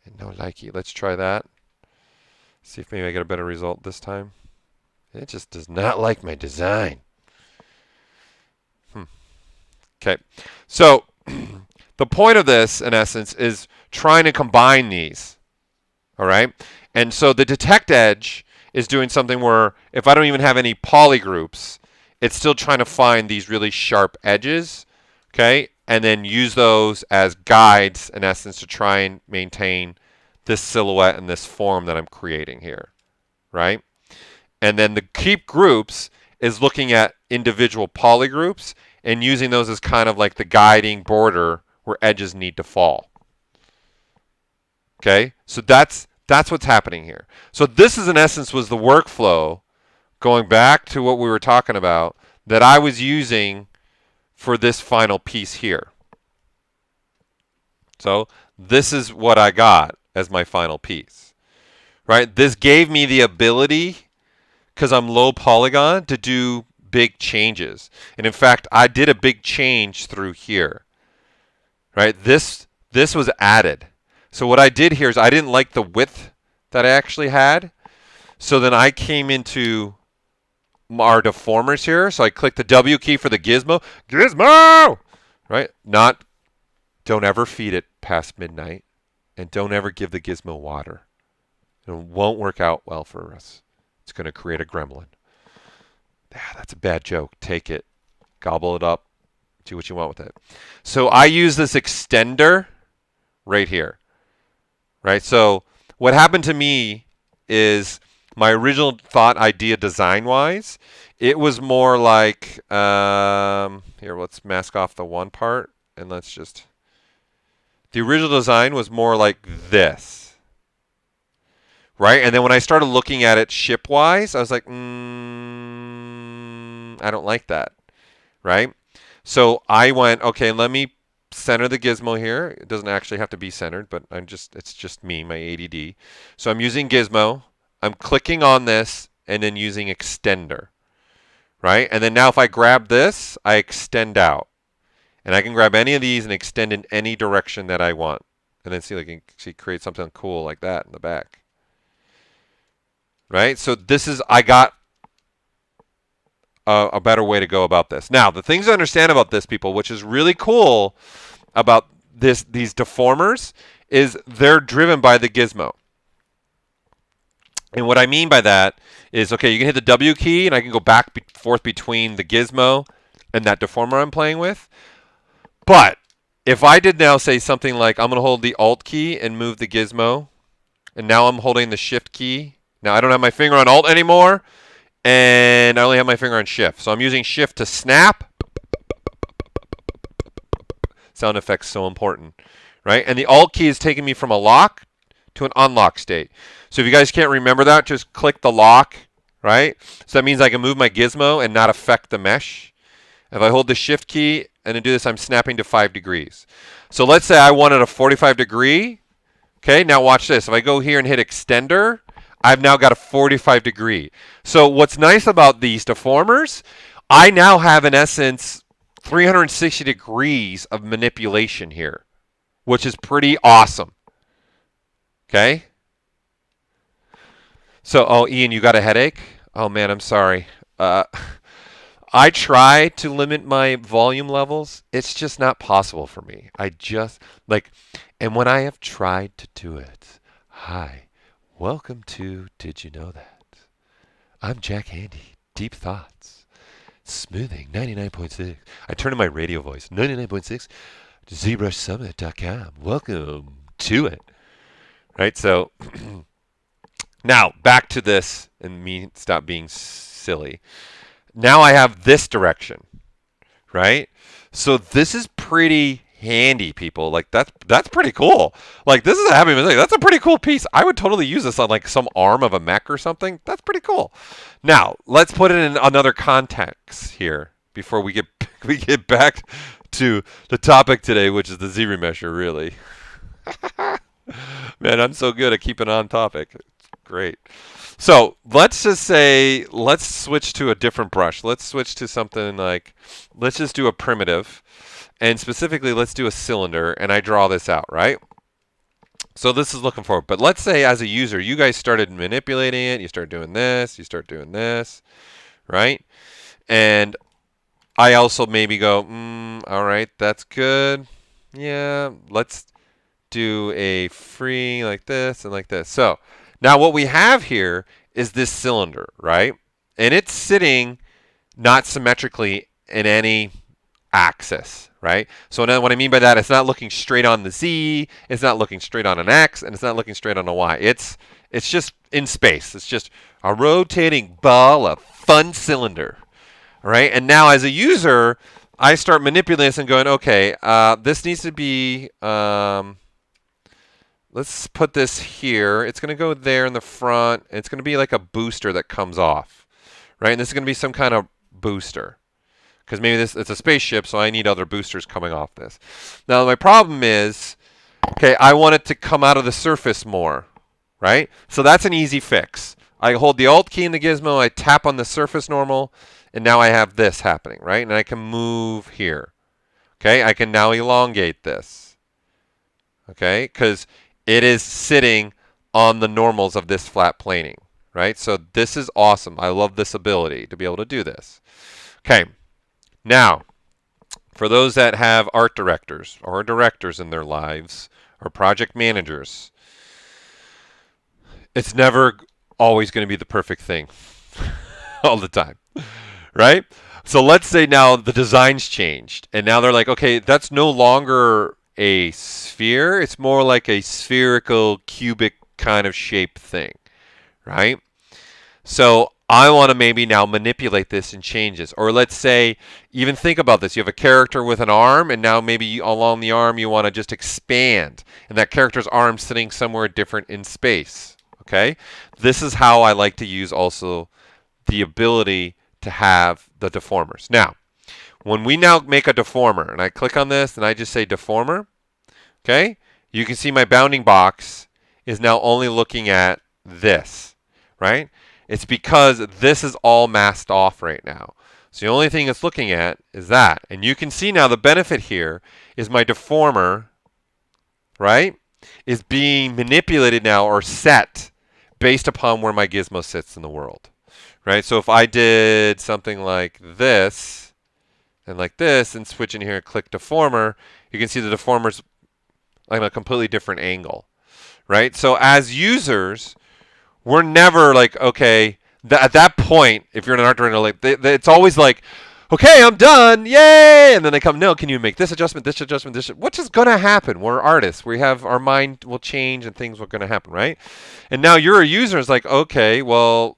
And no likey. Let's try that. See if maybe I get a better result this time. It just does not like my design. Okay. So the point of this, in essence, is trying to combine these. All right? And so the detect edge is doing something where if I don't even have any polygroups, it's still trying to find these really sharp edges, okay? And then use those as guides, in essence, to try and maintain this silhouette and this form that I'm creating here, right? And then the keep groups is looking at individual polygroups and using those as kind of like the guiding border where edges need to fall. Okay, so that's what's happening here. So this is, in essence, was the workflow, going back to what we were talking about, that I was using for this final piece here. So this is what I got as my final piece, right? This gave me the ability, because I'm low polygon, to do big changes. And in fact, I did a big change through here, right? This was added. So what I did here is I didn't like the width that I actually had. So then I came into our deformers here. So I clicked the W key for the gizmo. Gizmo! Right? Don't ever feed it past midnight. And don't ever give the gizmo water. It won't work out well for us. It's going to create a gremlin. That's a bad joke. Take it. Gobble it up. Do what you want with it. So I use this extender right here. Right? So what happened to me is my original thought idea design-wise, it was more like, here, let's mask off the one part, and let's just, the original design was more like this. Right? And then when I started looking at it ship-wise, I was like, I don't like that. Right? So I went, okay, let me center the gizmo here. It doesn't actually have to be centered, but it's just me, my ADD. So I'm using gizmo. I'm clicking on this and then using extender. Right? And then now if I grab this, I extend out. And I can grab any of these and extend in any direction that I want. And then see, like, you can create something cool like that in the back. Right? So this is, I got a better way to go about this. Now, the things to understand about this, people, which is really cool about these deformers, is they're driven by the gizmo. And what I mean by that is, okay, you can hit the W key, and I can go back and forth between the gizmo and that deformer I'm playing with. But if I did now say something like, I'm going to hold the Alt key and move the gizmo, and now I'm holding the Shift key. Now I don't have my finger on Alt anymore, and I only have my finger on Shift. So I'm using Shift to snap. Sound effects so important, right? And the Alt key is taking me from a lock to an unlock state. So if you guys can't remember that, just click the lock, right? So that means I can move my gizmo and not affect the mesh. If I hold the Shift key and then do this, I'm snapping to 5 degrees. So let's say I wanted a 45 degree. Okay, now watch this. If I go here and hit extender, I've now got a 45 degree. So what's nice about these deformers, I now have, in essence, 360 degrees of manipulation here, which is pretty awesome. Okay? So, oh, Ian, you got a headache? Oh, man, I'm sorry. I try to limit my volume levels. It's just not possible for me. And when I have tried to do it, hi, welcome to Did You Know That? I'm Jack Handy, Deep Thoughts, Smoothing 99.6. I turn to my radio voice, 99.6, ZBrushSummit.com. Welcome to it. Right, so Now, back to this, and me stop being silly. Now I have this direction, right? So this is pretty handy, people. Like that's pretty cool. Like this is a happy mistake. That's a pretty cool piece. I would totally use this on like some arm of a mech or something. That's pretty cool. Now let's put it in another context here before we get back to the topic today, which is the Zremesher. Really, man, I'm so good at keeping on topic. It's great. So let's just say, let's switch to a different brush. Let's switch to something like, let's just do a primitive. And specifically, let's do a cylinder. And I draw this out, right? So this is looking forward. But let's say as a user, you guys started manipulating it. You start doing this. You start doing this, right? And I also maybe go, all right, that's good. Yeah, let's do a free like this and like this. So now what we have here is this cylinder, right? And it's sitting not symmetrically in any axis, right? So now what I mean by that, it's not looking straight on the Z, it's not looking straight on an X, and it's not looking straight on a Y. It's just in space. It's just a rotating ball of fun cylinder, all right? And now as a user, I start manipulating this and going, okay, this needs to be... let's put this here. It's going to go there in the front. It's going to be like a booster that comes off, right? And this is going to be some kind of booster because maybe it's a spaceship, so I need other boosters coming off this. Now, my problem is, okay, I want it to come out of the surface more, right? So that's an easy fix. I hold the Alt key in the gizmo, I tap on the surface normal, and now I have this happening, right? And I can move here. Okay, I can now elongate this. Okay, because it is sitting on the normals of this flat planing, right? So this is awesome. I love this ability to be able to do this. Okay, now, for those that have art directors or directors in their lives or project managers, it's never always going to be the perfect thing all the time, right? So let's say now the design's changed, and now they're like, okay, that's no longer a sphere, it's more like a spherical cubic kind of shape thing, right? So I want to maybe now manipulate this and change this. Or let's say, even think about this, you have a character with an arm, and now maybe along the arm you want to just expand, and that character's arm sitting somewhere different in space, okay? This is how I like to use also the ability to have the deformers. Now, when we now make a deformer, and I click on this and I just say deformer, okay, you can see my bounding box is now only looking at this, right? It's because this is all masked off right now. So the only thing it's looking at is that. And you can see now the benefit here is my deformer, right, is being manipulated now or set based upon where my gizmo sits in the world, right? So if I did something like this, and like this, and switch in here and click deformer, you can see the deformer's like a completely different angle, right? So as users, we're never like, okay, at that point, if you're an art director, like it's always like, okay, I'm done, yay! And then they come, no, can you make this adjustment, which is going to happen. We're artists. We have, our mind will change and things are going to happen, right? And now you're a user, it's like, okay, well,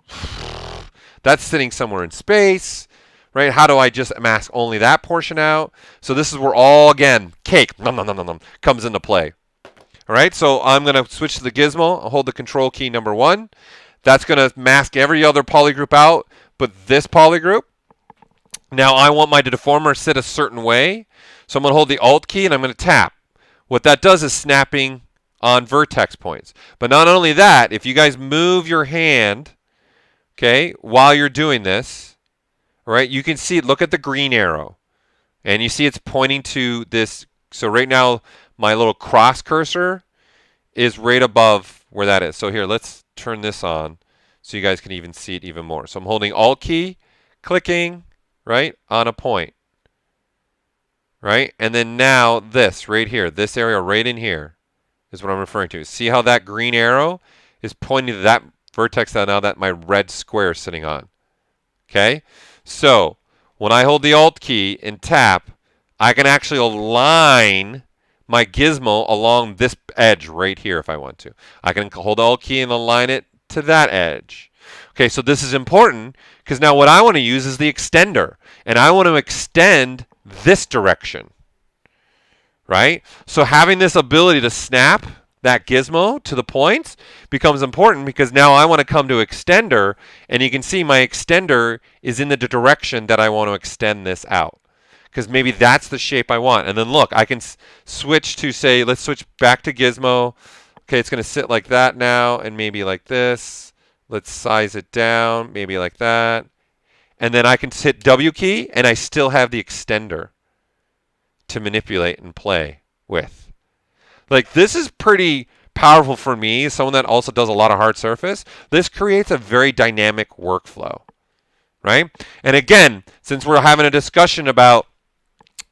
that's sitting somewhere in space. Right? How do I just mask only that portion out? So this is where all, again, cake comes into play. All right, so I'm going to switch to the gizmo. I'll hold the control key number 1. That's going to mask every other polygroup out, but this polygroup. Now I want my deformer to sit a certain way. So I'm going to hold the Alt key and I'm going to tap. What that does is snapping on vertex points. But not only that, if you guys move your hand, okay, while you're doing this, all right, you can see, look at the green arrow. And you see it's pointing to this. So right now, my little cross cursor is right above where that is. So here, let's turn this on so you guys can even see it even more. So I'm holding Alt key, clicking, right, on a point. Right? And then now this right here, this area right in here is what I'm referring to. See how that green arrow is pointing to that vertex that now that my red square is sitting on. Okay? So when I hold the Alt key and tap, I can actually align my gizmo along this edge right here if I want to. I can hold the Alt key and align it to that edge. Okay, so this is important because now what I want to use is the extender. And I want to extend this direction. Right? So having this ability to snap that gizmo to the points becomes important because now I want to come to extender, and you can see my extender is in the direction that I want to extend this out. Because maybe that's the shape I want. And then look, I can switch to, say, let's switch back to gizmo. Okay, it's going to sit like that now, and maybe like this. Let's size it down, maybe like that. And then I can hit W key, and I still have the extender to manipulate and play with. Like, this is pretty powerful for me, someone that also does a lot of hard surface. This creates a very dynamic workflow, right? And again, since we're having a discussion about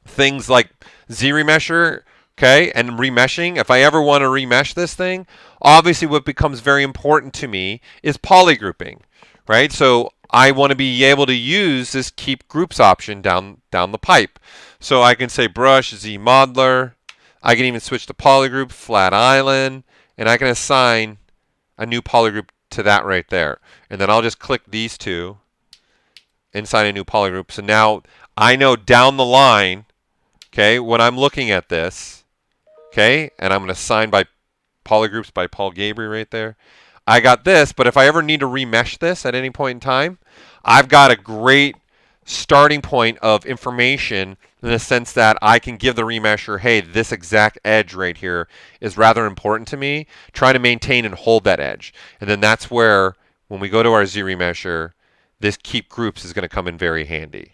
things like Zremesher, okay, and remeshing, if I ever want to remesh this thing, obviously what becomes very important to me is polygrouping, right? So I want to be able to use this keep groups option down the pipe. So I can say brush Z modeler. I can even switch to polygroup flat island, and I can assign a new polygroup to that right there. And then I'll just click these two inside a new polygroup. So now I know down the line, okay, when I'm looking at this, okay, and I'm going to assign by polygroups by Paul Gaboury right there. I got this, but if I ever need to remesh this at any point in time, I've got a great starting point of information in the sense that I can give the remesher, hey, this exact edge right here is rather important to me, trying to maintain and hold that edge. And then that's where, when we go to our Zremesher, this keep groups is going to come in very handy.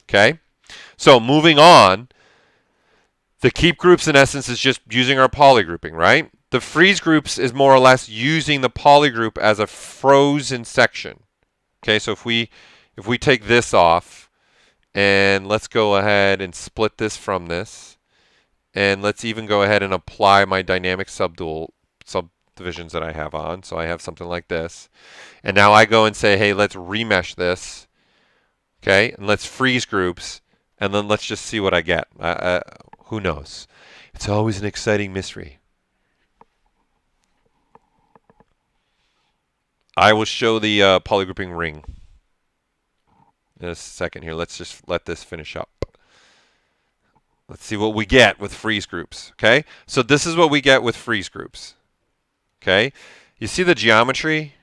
Okay? So moving on, the keep groups in essence is just using our polygrouping, right? The freeze groups is more or less using the polygroup as a frozen section. Okay, so if we take this off, and let's go ahead and split this from this, and let's even go ahead and apply my dynamic subdivisions that I have on. So I have something like this. And now I go and say, hey, let's remesh this. Okay, and let's freeze groups, and then let's just see what I get. Who knows? It's always an exciting mystery. I will show the polygrouping ring in a second here. Let's just let this finish up. Let's see what we get with freeze groups. Okay, so this is what we get with freeze groups. Okay, you see the geometry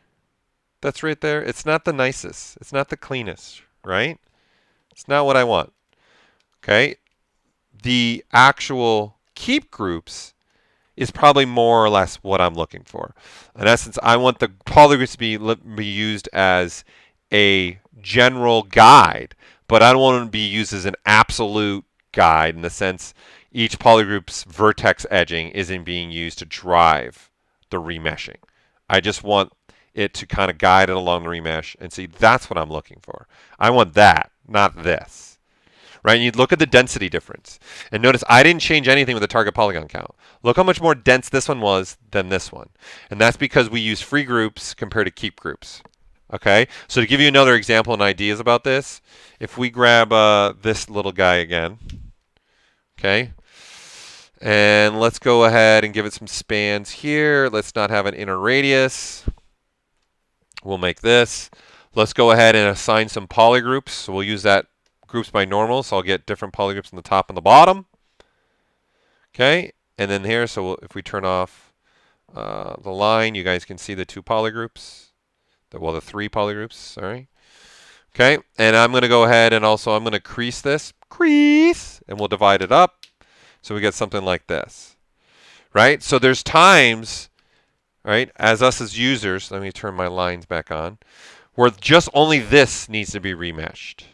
that's right there? It's not the nicest. It's not the cleanest, right? It's not what I want. Okay, the actual keep groups is probably more or less what I'm looking for. In essence, I want the polygroups to be used as a general guide, but I don't want them to be used as an absolute guide in the sense each polygroup's vertex edging isn't being used to drive the remeshing. I just want it to kind of guide it along the remesh and see that's what I'm looking for. I want that, not this. Right? And you look at the density difference. And notice I didn't change anything with the target polygon count. Look how much more dense this one was than this one. And that's because we use free groups compared to keep groups. Okay? So to give you another example and ideas about this, if we grab this little guy again, okay, and let's go ahead and give it some spans here. Let's not have an inner radius. We'll make this. Let's go ahead and assign some polygroups. So we'll use that groups by normal, so I'll get different polygroups in the top and the bottom. Okay, and then here, so if we turn off the line, you guys can see the two polygroups. The three polygroups, sorry. Okay, and I'm going to go ahead and also I'm going to crease this. Crease! And we'll divide it up. So we get something like this. Right? So there's times, right, as us as users, let me turn my lines back on, where just only this needs to be remeshed.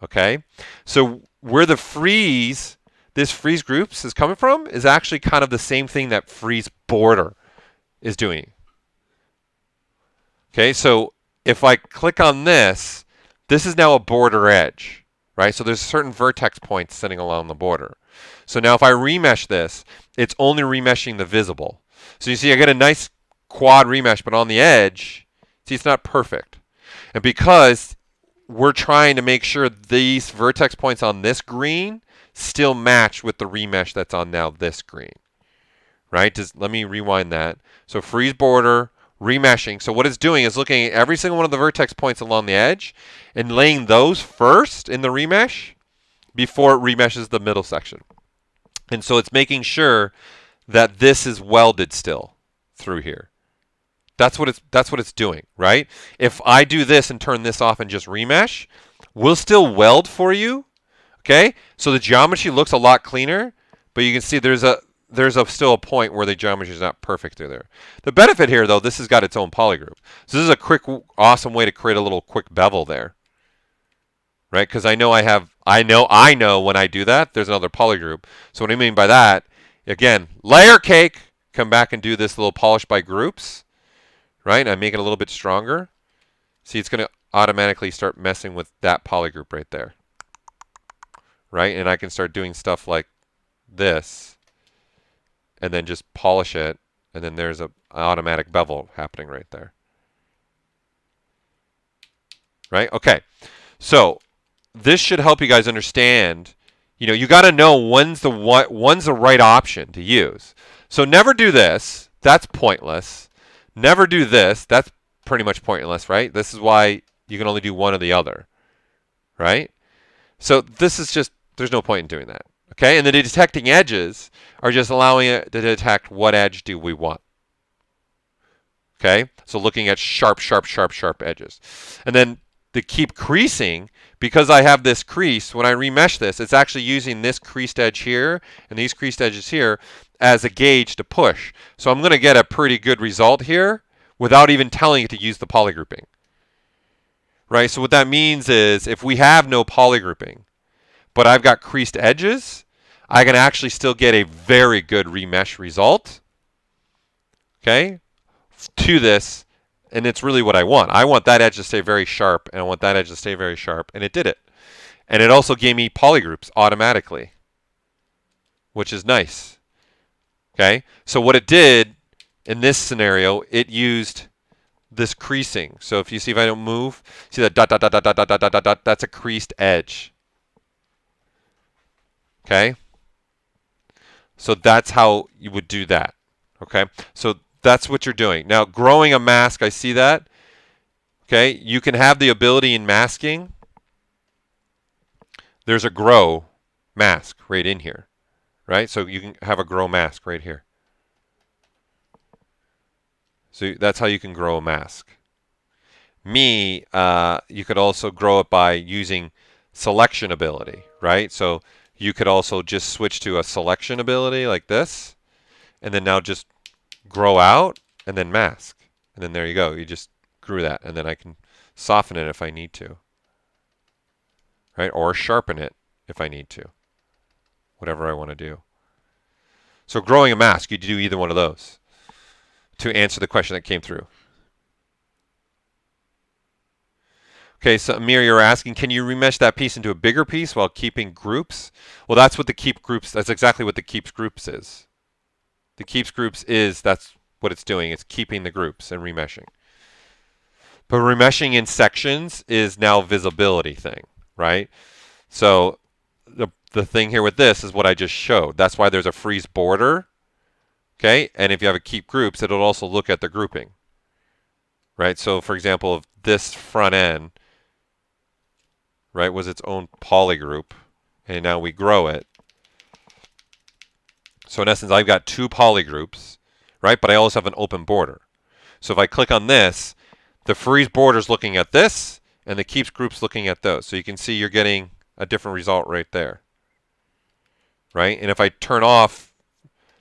Okay, so where this freeze groups is coming from is actually kind of the same thing that freeze border is doing. Okay, so if I click on this, this is now a border edge, right? So there's certain vertex points sitting along the border. So now if I remesh this, it's only remeshing the visible. So you see I get a nice quad remesh, but on the edge, see it's not perfect. And because we're trying to make sure these vertex points on this green still match with the remesh that's on now this green, right? Let me rewind that. So freeze border, remeshing. So what it's doing is looking at every single one of the vertex points along the edge and laying those first in the remesh before it remeshes the middle section. And so it's making sure that this is welded still through here. That's what it's doing, right? If I do this and turn this off and just remesh, we'll still weld for you, okay? So the geometry looks a lot cleaner, but you can see there's still a point where the geometry is not perfect through there. The benefit here, though, this has got its own polygroup. So this is a quick, awesome way to create a little quick bevel there, right? Because I know when I do that, there's another polygroup. So what I mean by that, again, layer cake, come back and do this little polish by groups. Right? I make it a little bit stronger. See, it's going to automatically start messing with that polygroup right there. Right? And I can start doing stuff like this and then just polish it. And then there's an automatic bevel happening right there. Right? Okay. So this should help you guys understand, you got to know when's the right option to use. So never do this. That's pointless. Never do this. That's pretty much pointless, right? This is why you can only do one or the other, right? So this is just, there's no point in doing that, okay? And the detecting edges are just allowing it to detect what edge do we want, okay? So looking at sharp, sharp, sharp, sharp edges. And then to keep creasing, because I have this crease, when I remesh this, it's actually using this creased edge here and these creased edges here as a gauge to push. So I'm going to get a pretty good result here without even telling it to use the polygrouping. Right? So what that means is if we have no polygrouping, but I've got creased edges, I can actually still get a very good remesh result. Okay? To this, and it's really what I want. I want that edge to stay very sharp, and I want that edge to stay very sharp, and it did it. And it also gave me polygroups automatically, which is nice. Okay, so what it did in this scenario, it used this creasing. So if you see, if I don't move, see that dot, dot, dot, dot, dot, dot, dot, dot, dot, that's a creased edge. Okay, so that's how you would do that. Okay, so that's what you're doing. Now, growing a mask, I see that. Okay, you can have the ability in masking. There's a grow mask right in here. Right? So you can have a grow mask right here. So that's how you can grow a mask. You could also grow it by using selection ability, right? So you could also just switch to a selection ability like this, and then now just grow out and then mask. And then there you go. You just grew that, and then I can soften it if I need to. Right? Or sharpen it if I need to. Whatever I want to do. So growing a mask, you do either one of those to answer the question that came through. Okay, so Amir, you're asking, can you remesh that piece into a bigger piece while keeping groups? Well, that's what the keep groups, that's exactly what the keeps groups is. The keeps groups that's what it's doing. It's keeping the groups and remeshing. But remeshing in sections is now visibility thing, right? So the thing here with this is what I just showed. That's why there's a freeze border. Okay, and if you have a keep groups, it'll also look at the grouping. Right, so for example, if this front end, right, was its own polygroup, and now we grow it. So in essence, I've got two polygroups, right, but I also have an open border. So if I click on this, the freeze border is looking at this, and the keeps group's looking at those. So you can see you're getting a different result right there. Right? And if I turn off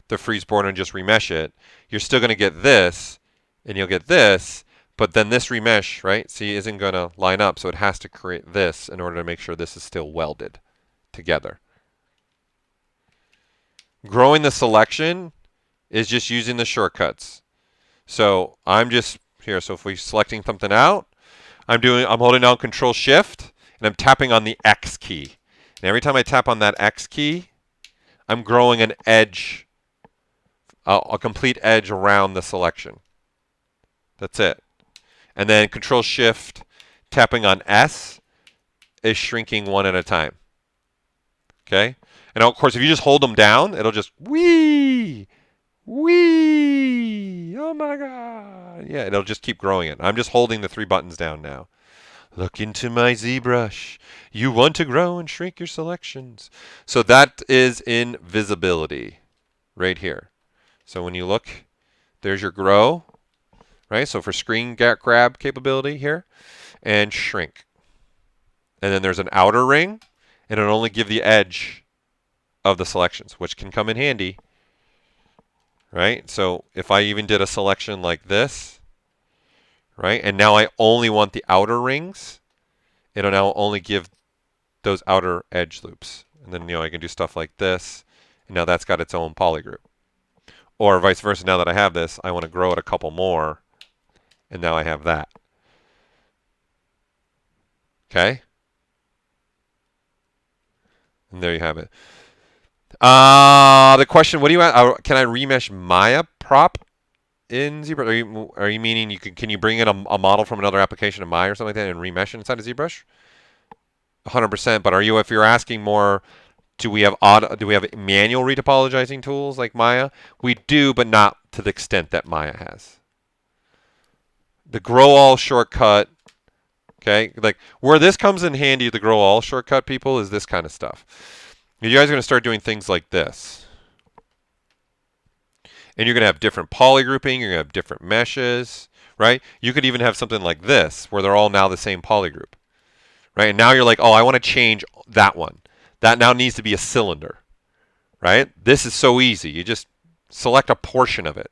the freeze border and just remesh it, you're still going to get this, and you'll get this, but then this remesh, right, see, isn't going to line up, so it has to create this in order to make sure this is still welded together. Growing the selection is just using the shortcuts. So I'm just here, so if we're selecting something out, I'm holding down Control Shift, and I'm tapping on the X key. And every time I tap on that X key, I'm growing an edge, a complete edge around the selection. That's it. And then Control Shift, tapping on S, is shrinking one at a time. Okay? And of course, if you just hold them down, it'll just wee, Whee! Oh my God! Yeah, it'll just keep growing it. I'm just holding the 3 buttons down now. Look into my ZBrush. You want to grow and shrink your selections. So that is in visibility right here. So when you look, there's your grow, right? So for screen grab capability here, and shrink. And then there's an outer ring, and it'll only give the edge of the selections, which can come in handy, right? So if I even did a selection like this, right? And now I only want the outer rings. It'll now only give those outer edge loops. And then, I can do stuff like this. And now that's got its own polygroup. Or vice versa, now that I have this, I want to grow it a couple more. And now I have that. Okay? And there you have it. The question, what do you want? Can I remesh Maya prop in ZBrush? Are you meaning can you bring in a model from another application of Maya or something like that and remesh it inside of ZBrush? 100%. But if you're asking more, do we have manual retopologizing tools like Maya? We do, but not to the extent that Maya has. The grow all shortcut, okay? Like where this comes in handy, the grow all shortcut people, is this kind of stuff. You guys are going to start doing things like this. And you're going to have different poly grouping, you're going to have different meshes, right? You could even have something like this where they're all now the same poly group. Right? And now you're like, oh, I want to change that one. That now needs to be a cylinder. Right? This is so easy. You just select a portion of it.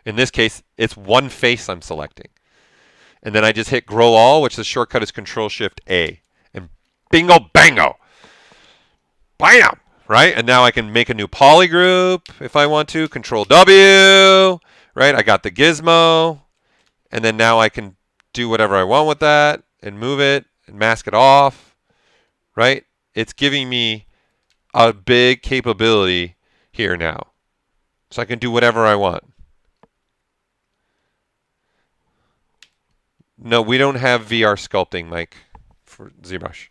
In this case, it's one face I'm selecting. And then I just hit grow all, which the shortcut is Control-Shift-A. And bingo bango. Bam! Right? And now I can make a new poly group if I want to. Control-W. Right? I got the gizmo. And then now I can do whatever I want with that and move it and mask it off, right? It's giving me a big capability here now. So I can do whatever I want. No, we don't have VR sculpting, Mike, for ZBrush.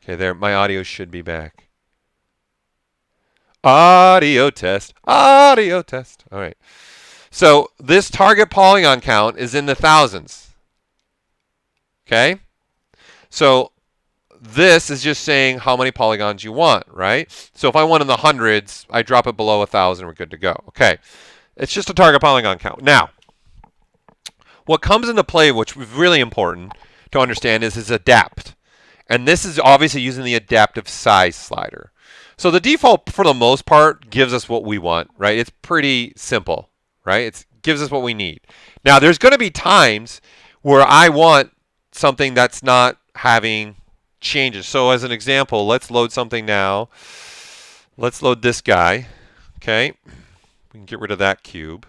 Okay, there, my audio should be back. Audio test. Audio test. All right. So this target polygon count is in the thousands. Okay? So this is just saying how many polygons you want, right? So if I want in the hundreds, I drop it below 1,000, we're good to go. Okay. It's just a target polygon count. Now, what comes into play, which is really important to understand, is adapt. And this is obviously using the adaptive size slider. So the default, for the most part, gives us what we want, right? It's pretty simple, right? It gives us what we need. Now, there's going to be times where I want something that's not having changes. So as an example, let's load something now. Let's load this guy, okay? We can get rid of that cube.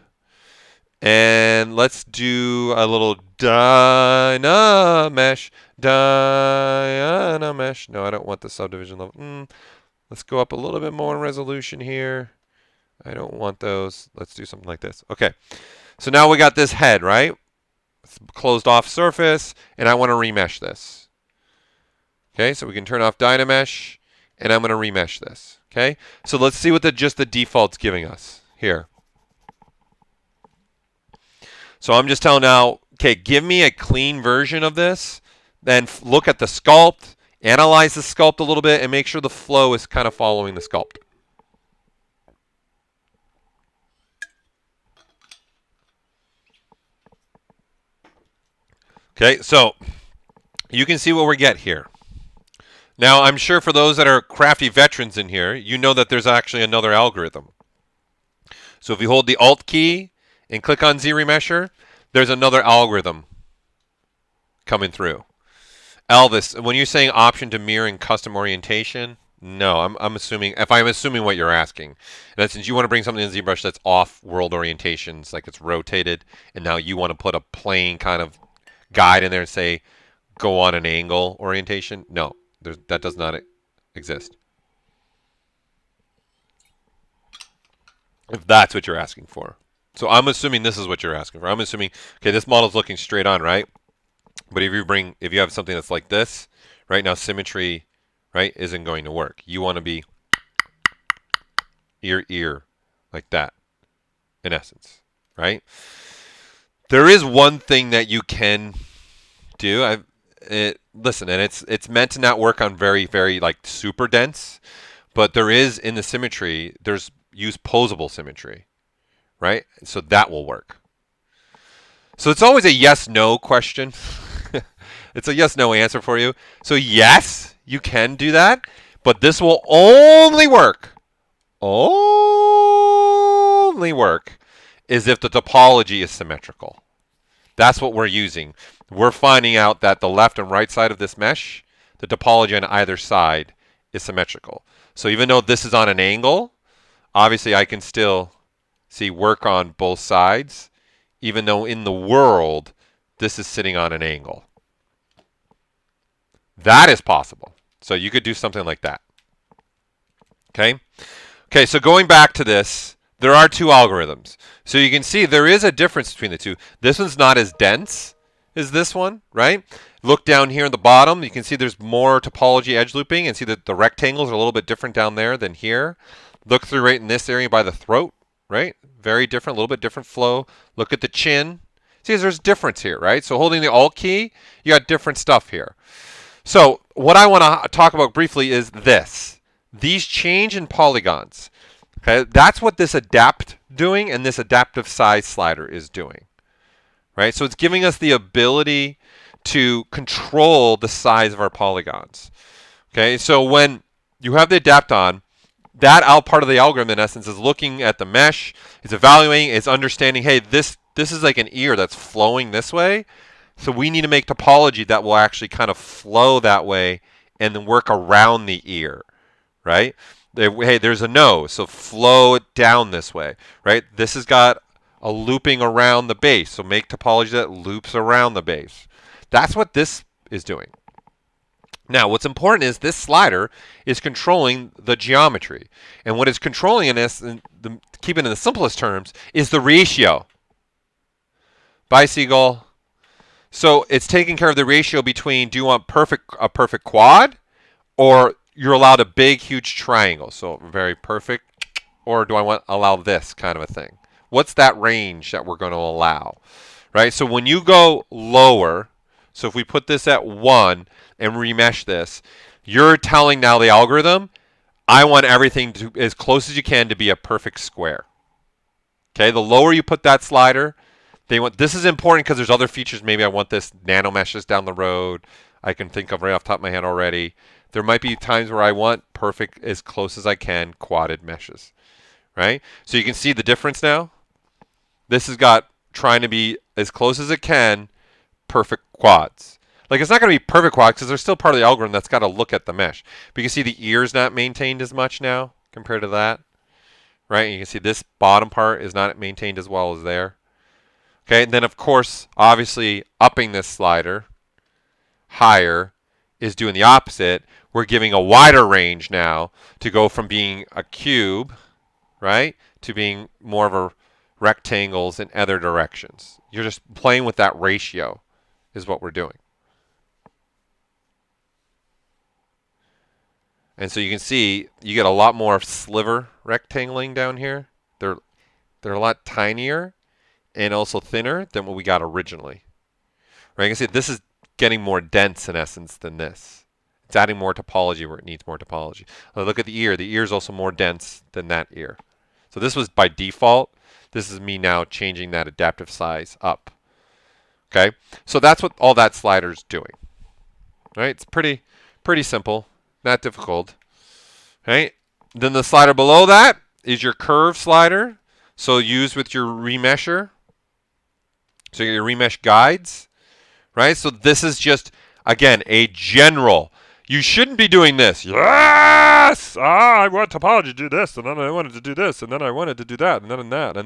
And let's do a little Dynamesh. Dynamesh. No, I don't want the subdivision level. Let's go up a little bit more in resolution here. I don't want those. Let's do something like this. Okay. So now we got this head, right? It's closed off surface, and I want to remesh this. Okay, so we can turn off Dynamesh, and I'm going to remesh this. Okay, so let's see what just the default's giving us here. So I'm just telling now, okay, give me a clean version of this, then look at the sculpt, analyze the sculpt a little bit, and make sure the flow is kind of following the sculpt. Okay, so you can see what we get here. Now, I'm sure for those that are crafty veterans in here, you know that there's actually another algorithm. So if you hold the Alt key and click on Zremesher, there's another algorithm coming through. Elvis, when you're saying option to mirror and custom orientation, no, I'm assuming, if I'm assuming what you're asking, that since you want to bring something in ZBrush that's off world orientations, like it's rotated, and now you want to put a plain kind of guide in there and say, go on an angle orientation, no, that does not exist. If that's what you're asking for. So I'm assuming this is what you're asking for. I'm assuming, okay, this model's looking straight on, right? But if you have something that's like this, right now symmetry, right, isn't going to work. You want to be ear, like that, in essence, right? There is one thing that you can do. Listen, and it's meant to not work on very, very like super dense, but there is in the symmetry, use posable symmetry, right? So that will work. So it's always a yes/no question. It's a yes/no answer for you. So yes, you can do that, but this will only work is if the topology is symmetrical. That's what we're using. We're finding out that the left and right side of this mesh, the topology on either side is symmetrical. So even though this is on an angle, obviously I can still see work on both sides, even though in the world this is sitting on an angle. That is possible. So you could do something like that. Okay? Okay, so going back to this, there are two algorithms. So you can see there is a difference between the two. This one's not as dense as this one, right? Look down here in the bottom. You can see there's more topology edge looping, and see that the rectangles are a little bit different down there than here. Look through right in this area by the throat, right? Very different, a little bit different flow. Look at the chin. See, there's difference here, right? So holding the Alt key, you got different stuff here. So what I want to talk about briefly is this. These change in polygons. Okay, that's what this adapt doing and this adaptive size slider is doing. Right? So it's giving us the ability to control the size of our polygons. Okay, so when you have the adapt on, that part of the algorithm in essence is looking at the mesh, it's evaluating, it's understanding, hey, this is like an ear that's flowing this way. So we need to make topology that will actually kind of flow that way and then work around the ear, right? Hey, there's a nose, so flow it down this way, right? This has got a looping around the base, so make topology that loops around the base. That's what this is doing. Now, what's important is this slider is controlling the geometry. And what it's controlling in this, keep it in the simplest terms, is the ratio. Bye, Seagull. So it's taking care of the ratio between, do you want a perfect quad, or you're allowed a big, huge triangle? So very perfect, or do I allow this kind of a thing? What's that range that we're going to allow? Right? So when you go lower, so if we put this at 1 and remesh this, you're telling now the algorithm, I want everything to as close as you can to be a perfect square. Okay, the lower you put that slider, this is important because there's other features. Maybe I want this nano meshes down the road. I can think of right off the top of my head already. There might be times where I want perfect, as close as I can, quadded meshes. Right? So you can see the difference now. This has got trying to be as close as it can, perfect quads. Like it's not going to be perfect quads because there's still part of the algorithm that's got to look at the mesh. But you can see the ear's not maintained as much now compared to that. Right? And you can see this bottom part is not maintained as well as there. Okay, and then of course, obviously, upping this slider higher is doing the opposite. We're giving a wider range now to go from being a cube, right, to being more of a rectangles in other directions. You're just playing with that ratio is what we're doing. And so you can see you get a lot more sliver rectangling down here. They're a lot tinier and also thinner than what we got originally. Right? You can see this is getting more dense in essence than this. It's adding more topology where it needs more topology. Look at the ear. The ear is also more dense than that ear. So this was by default. This is me now changing that adaptive size up. Okay? So that's what all that slider's doing. Right? It's pretty simple, not difficult. Right? Then the slider below that is your curve slider. So use with your remesher. So your remesh guides. Right? So this is just, again, a general. You shouldn't be doing this. Yes! I want topology to do this, and then I wanted to do this, and then I wanted to do that, and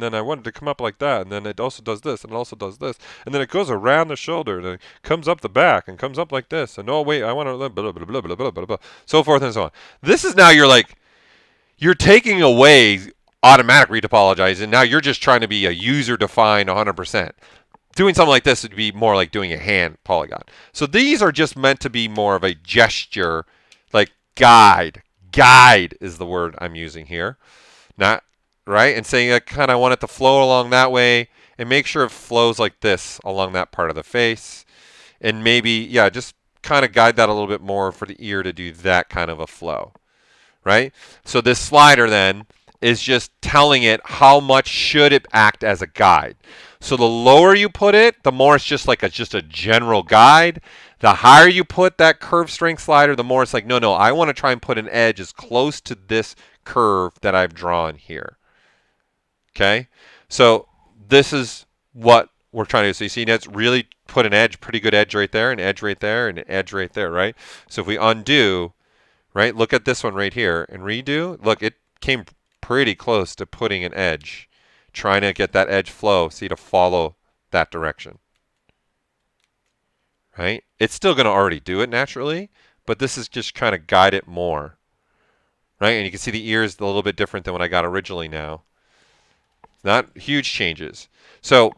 then I wanted to come up like that, and then it also does this, and it also does this, and then it goes around the shoulder, and it comes up the back, and comes up like this, and oh wait, I want to blah blah blah blah blah blah blah, so forth and so on. This is now you're taking away automatic retopologizing, and now you're just trying to be a user-defined 100%. Doing something like this would be more like doing a hand polygon. So these are just meant to be more of a gesture, like guide. Guide is the word I'm using here. Not, right? And saying I kind of want it to flow along that way and make sure it flows like this along that part of the face. And maybe, yeah, just kind of guide that a little bit more for the ear to do that kind of a flow, right? So this slider then is just telling it how much should it act as a guide. So the lower you put it, the more it's just like just a general guide. The higher you put that curve strength slider, the more it's like, no, I want to try and put an edge as close to this curve that I've drawn here. Okay? So this is what we're trying to do. So you see, that's really put an edge, pretty good edge right there, an edge right there, and an edge right there, right? So if we undo, right, look at this one right here, and redo, look, it came pretty close to putting an edge. Trying to get that edge flow, see, to follow that direction. Right? It's still going to already do it naturally, but this is just trying to guide it more. Right? And you can see the ear is a little bit different than what I got originally now. Not huge changes. So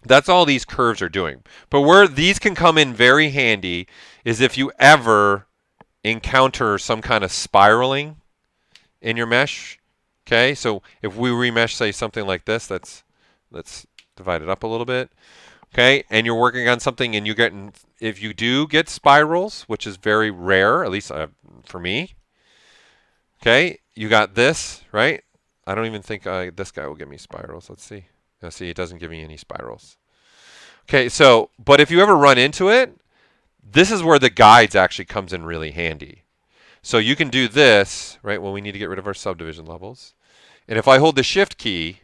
that's all these curves are doing. But where these can come in very handy is if you ever encounter some kind of spiraling in your mesh. Okay, so if we remesh, say, something like this, let's divide it up a little bit. Okay, and you're working on something, and if you do get spirals, which is very rare, at least for me. Okay, you got this, right? I don't even think this guy will give me spirals. Let's see. Now, see, it doesn't give me any spirals. Okay, so, but if you ever run into it, this is where the guides actually comes in really handy. So you can do this, right? Well, we need to get rid of our subdivision levels. And if I hold the shift key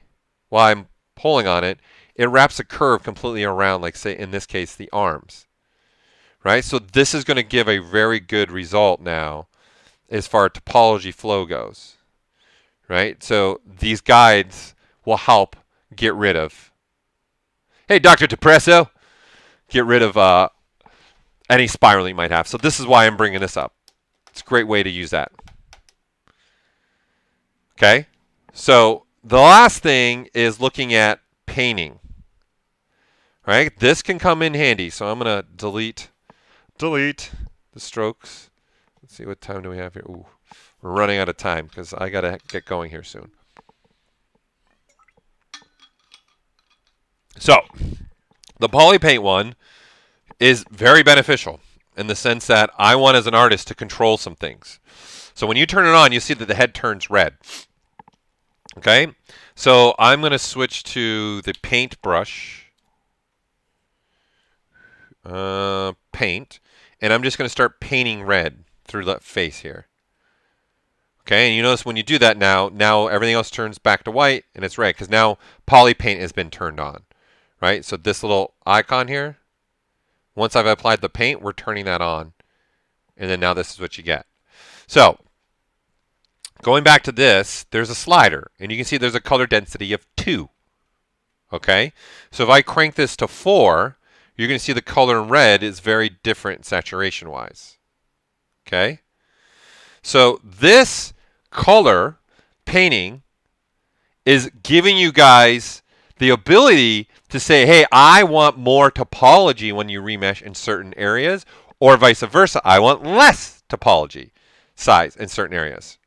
while I'm pulling on it, it wraps a curve completely around, like, say, in this case, the arms. Right? So this is going to give a very good result now as far as topology flow goes. Right? So these guides will help get rid of, hey, Dr. Depresso, get rid of any spiraling you might have. So this is why I'm bringing this up. It's a great way to use that. Okay, so the last thing is looking at painting. Right, this can come in handy. So I'm going to delete the strokes. Let's see, what time do we have here? Ooh, we're running out of time because I got to get going here soon. So the polypaint one is very beneficial in the sense that I want, as an artist, to control some things. So when you turn it on, you see that the head turns red. Okay, so I'm going to switch to the paint brush, paint, and I'm just going to start painting red through that face here. Okay, and you notice when you do that now everything else turns back to white and it's red because now poly paint has been turned on. Right, so this little icon here, once I've applied the paint, we're turning that on. And then now this is what you get. So, going back to this, there's a slider. And you can see there's a color density of 2. Okay? So if I crank this to 4, you're going to see the color in red is very different saturation-wise. Okay? So this color painting is giving you guys the ability to say, hey, I want more topology when you remesh in certain areas, or vice versa, I want less topology. size in certain areas.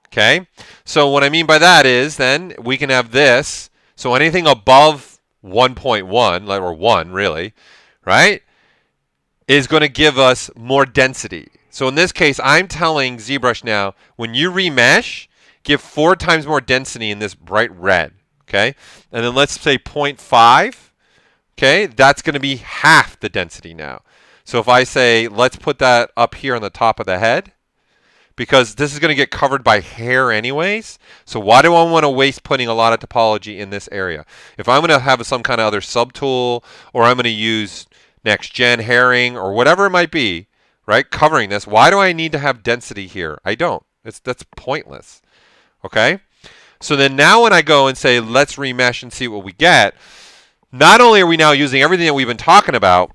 Okay? So what I mean by that is then we can have this. So anything above 1.1, or 1 really, right, is going to give us more density. So in this case, I'm telling ZBrush now, when you remesh, give 4 times more density in this bright red. Okay? And then let's say 0.5. Okay? That's going to be half the density now. So if I say, let's put that up here on the top of the head, because this is going to get covered by hair anyways. So why do I want to waste putting a lot of topology in this area? If I'm going to have some kind of other subtool, or I'm going to use next gen herring, or whatever it might be, right, covering this, why do I need to have density here? I don't. That's pointless. Okay? So then now when I go and say, let's remesh and see what we get, not only are we now using everything that we've been talking about,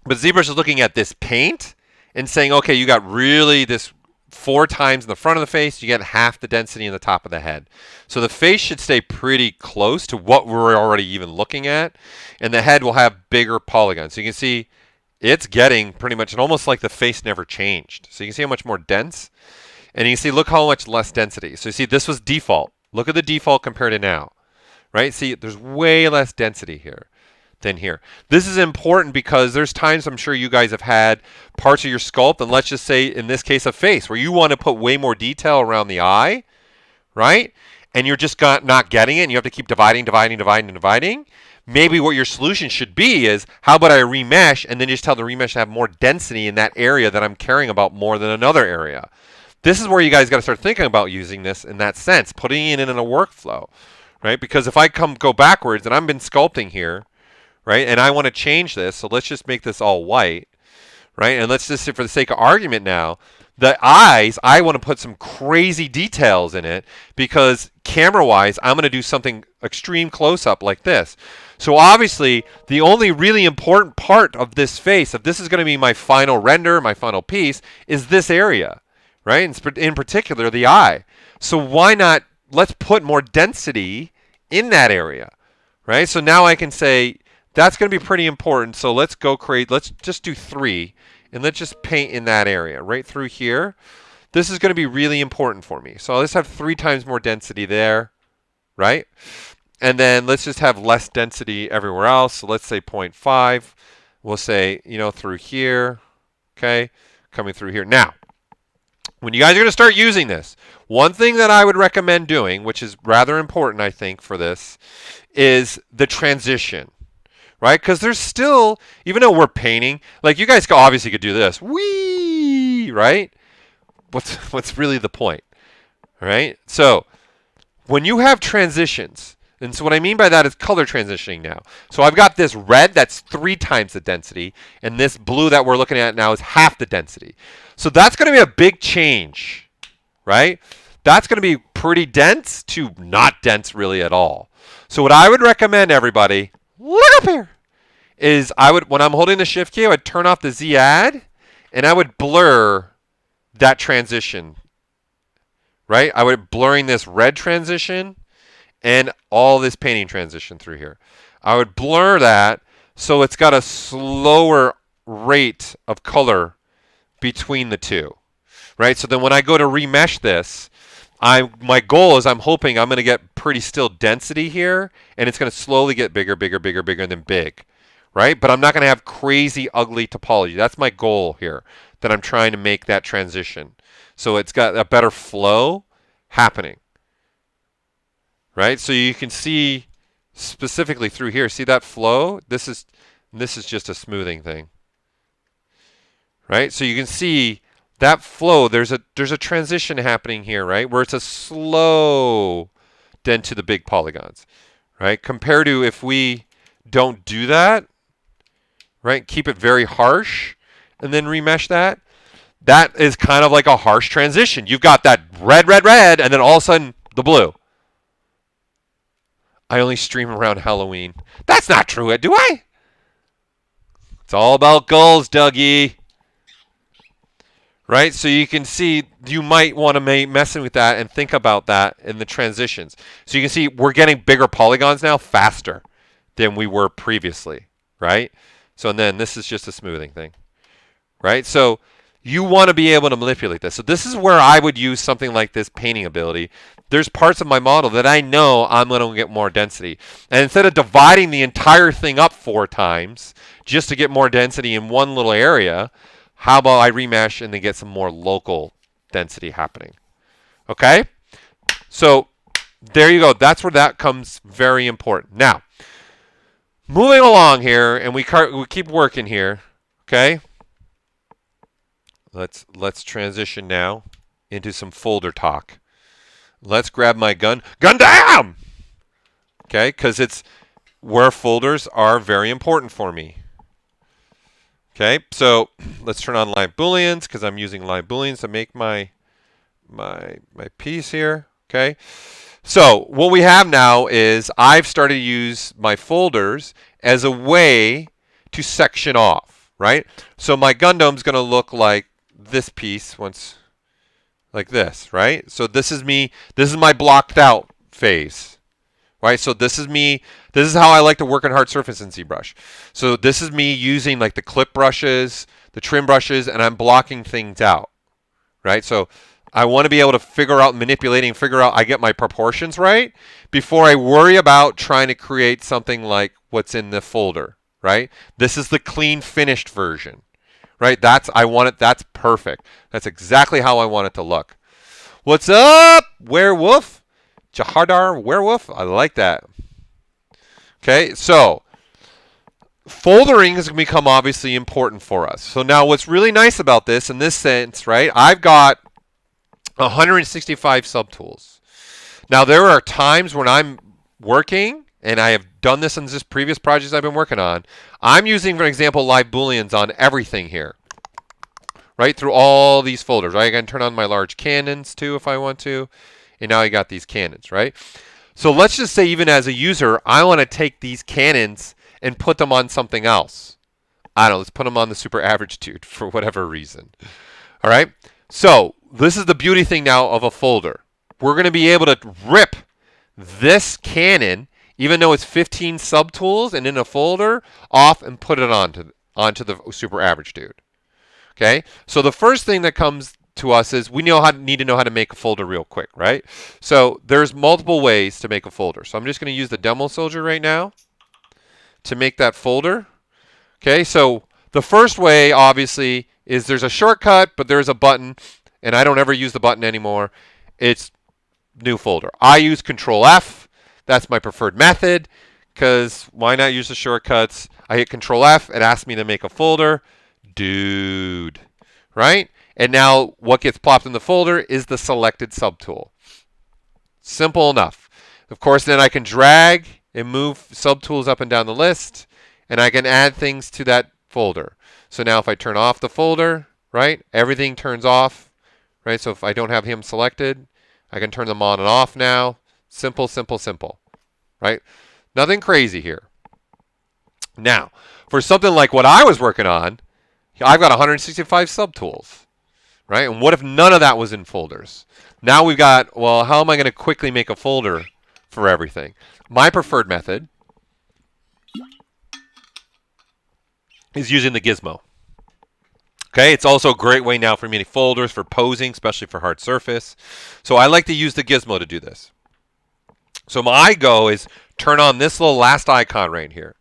but ZBrush is looking at this paint and saying, okay, you got really this 4 times in the front of the face, you get half the density in the top of the head. So the face should stay pretty close to what we're already even looking at, and the head will have bigger polygons. So you can see it's getting pretty much almost like the face never changed. So you can see how much more dense, and you can see, look how much less density. So you see this was default. Look at the default compared to now, right? See, there's way less density here than here. This is important because there's times I'm sure you guys have had parts of your sculpt, and let's just say in this case a face, where you want to put way more detail around the eye, right? And you're just not getting it, and you have to keep dividing. Maybe what your solution should be is, how about I remesh and then just tell the remesh to have more density in that area that I'm caring about more than another area. This is where you guys got to start thinking about using this in that sense, putting it in a workflow, right? Because if I go backwards and I've been sculpting here, right, and I want to change this, so let's just make this all white, right? And let's just say, for the sake of argument now, the eyes, I want to put some crazy details in it because camera-wise, I'm going to do something extreme close-up like this. So obviously, the only really important part of this face, if this is going to be my final render, my final piece, is this area, right? In particular, the eye. So why not, let's put more density in that area, right? So now I can say, that's going to be pretty important. So let's just do 3, and let's just paint in that area right through here. This is going to be really important for me. So let's have 3 times more density there, right? And then let's just have less density everywhere else. So let's say 0.5. We'll say, through here, okay, coming through here. Now, when you guys are going to start using this, one thing that I would recommend doing, which is rather important, I think, for this, is the transition. Right? Because there's still, even though we're painting, like you guys obviously could do this. Whee! Right? What's really the point? Right? So when you have transitions, and so what I mean by that is color transitioning now. So I've got this red that's 3 times the density, and this blue that we're looking at now is half the density. So that's going to be a big change, right? That's going to be pretty dense to not dense really at all. So what I would recommend everybody, look up here, is when I'm holding the shift key, I would turn off the Z add, and I would blur that transition, right? I would blurring this red transition and all this painting transition through here. I would blur that so it's got a slower rate of color between the two, right? So then when I go to remesh this, my goal is I'm hoping I'm going to get pretty still density here, and it's going to slowly get bigger, and then big, right? But I'm not going to have crazy ugly topology. That's my goal here, that I'm trying to make that transition. So it's got a better flow happening, right? So you can see specifically through here, see that flow? This is just a smoothing thing, right? So you can see that flow, there's a transition happening here, right? Where it's a slow dent to the big polygons, right? Compared to if we don't do that, right? Keep it very harsh and then remesh that. That is kind of like a harsh transition. You've got that red, and then all of a sudden the blue. I only stream around Halloween. That's not true, do I? It's all about goals, Dougie. Right? So you can see you might want to messing with that and think about that in the transitions. So you can see we're getting bigger polygons now faster than we were previously, right? So and then this is just a smoothing thing, right? So you want to be able to manipulate this. So this is where I would use something like this painting ability. There's parts of my model that I know I'm going to get more density. And instead of dividing the entire thing up 4 times just to get more density in one little area, how about I remesh and then get some more local density happening? Okay? So there you go. That's where that comes very important. Now, moving along here, and we keep working here. Okay? Let's transition now into some folder talk. Let's grab my gun. Gundam! Okay, because it's where folders are very important for me. Okay, so let's turn on live booleans because I'm using live booleans to make my piece here. Okay, so what we have now is I've started to use my folders as a way to section off, right? So my Gundam's going to look like this piece once, like this, right? So this is me. This is my blocked out phase, right? So this is me. This is how I like to work on hard surface in ZBrush. So this is me using like the clip brushes, the trim brushes, and I'm blocking things out, right? So I want to be able to figure out I get my proportions right before I worry about trying to create something like what's in the folder, right? This is the clean finished version, right? That's perfect. That's exactly how I want it to look. What's up, werewolf? Jahardar werewolf? I like that. Okay, so foldering has become obviously important for us. So now what's really nice about this in this sense, right? I've got 165 subtools. Now there are times when I'm working, and I have done this in just previous projects I've been working on. I'm using, for example, live booleans on everything here, right, through all these folders. Right? I can turn on my large cannons too if I want to, and now I got these cannons, right? So let's just say even as a user, I want to take these cannons and put them on something else. I don't know, let's put them on the super average dude for whatever reason. All right? So this is the beauty thing now of a folder. We're going to be able to rip this cannon, even though it's 15 subtools and in a folder, off and put it onto the super average dude. Okay? So the first thing that comes to us is we need to know how to make a folder real quick, right? So there's multiple ways to make a folder. So I'm just going to use the demo soldier right now to make that folder. Okay, so the first way obviously is there's a shortcut, but there's a button, and I don't ever use the button anymore. It's new folder. I use Control F. That's my preferred method, because why not use the shortcuts? I hit Control F. It asks me to make a folder. Dude, right? And now what gets plopped in the folder is the selected subtool. Simple enough. Of course, then I can drag and move subtools up and down the list, and I can add things to that folder. So now if I turn off the folder, right, everything turns off, right? So if I don't have him selected, I can turn them on and off now. Simple, simple, simple, right? Nothing crazy here. Now, for something like what I was working on, I've got 165 subtools, right? And what if none of that was in folders? Now we've got, well, how am I going to quickly make a folder for everything? My preferred method is using the gizmo. Okay, it's also a great way now for many folders, for posing, especially for hard surface. So I like to use the gizmo to do this. So my go is turn on this little last icon right here,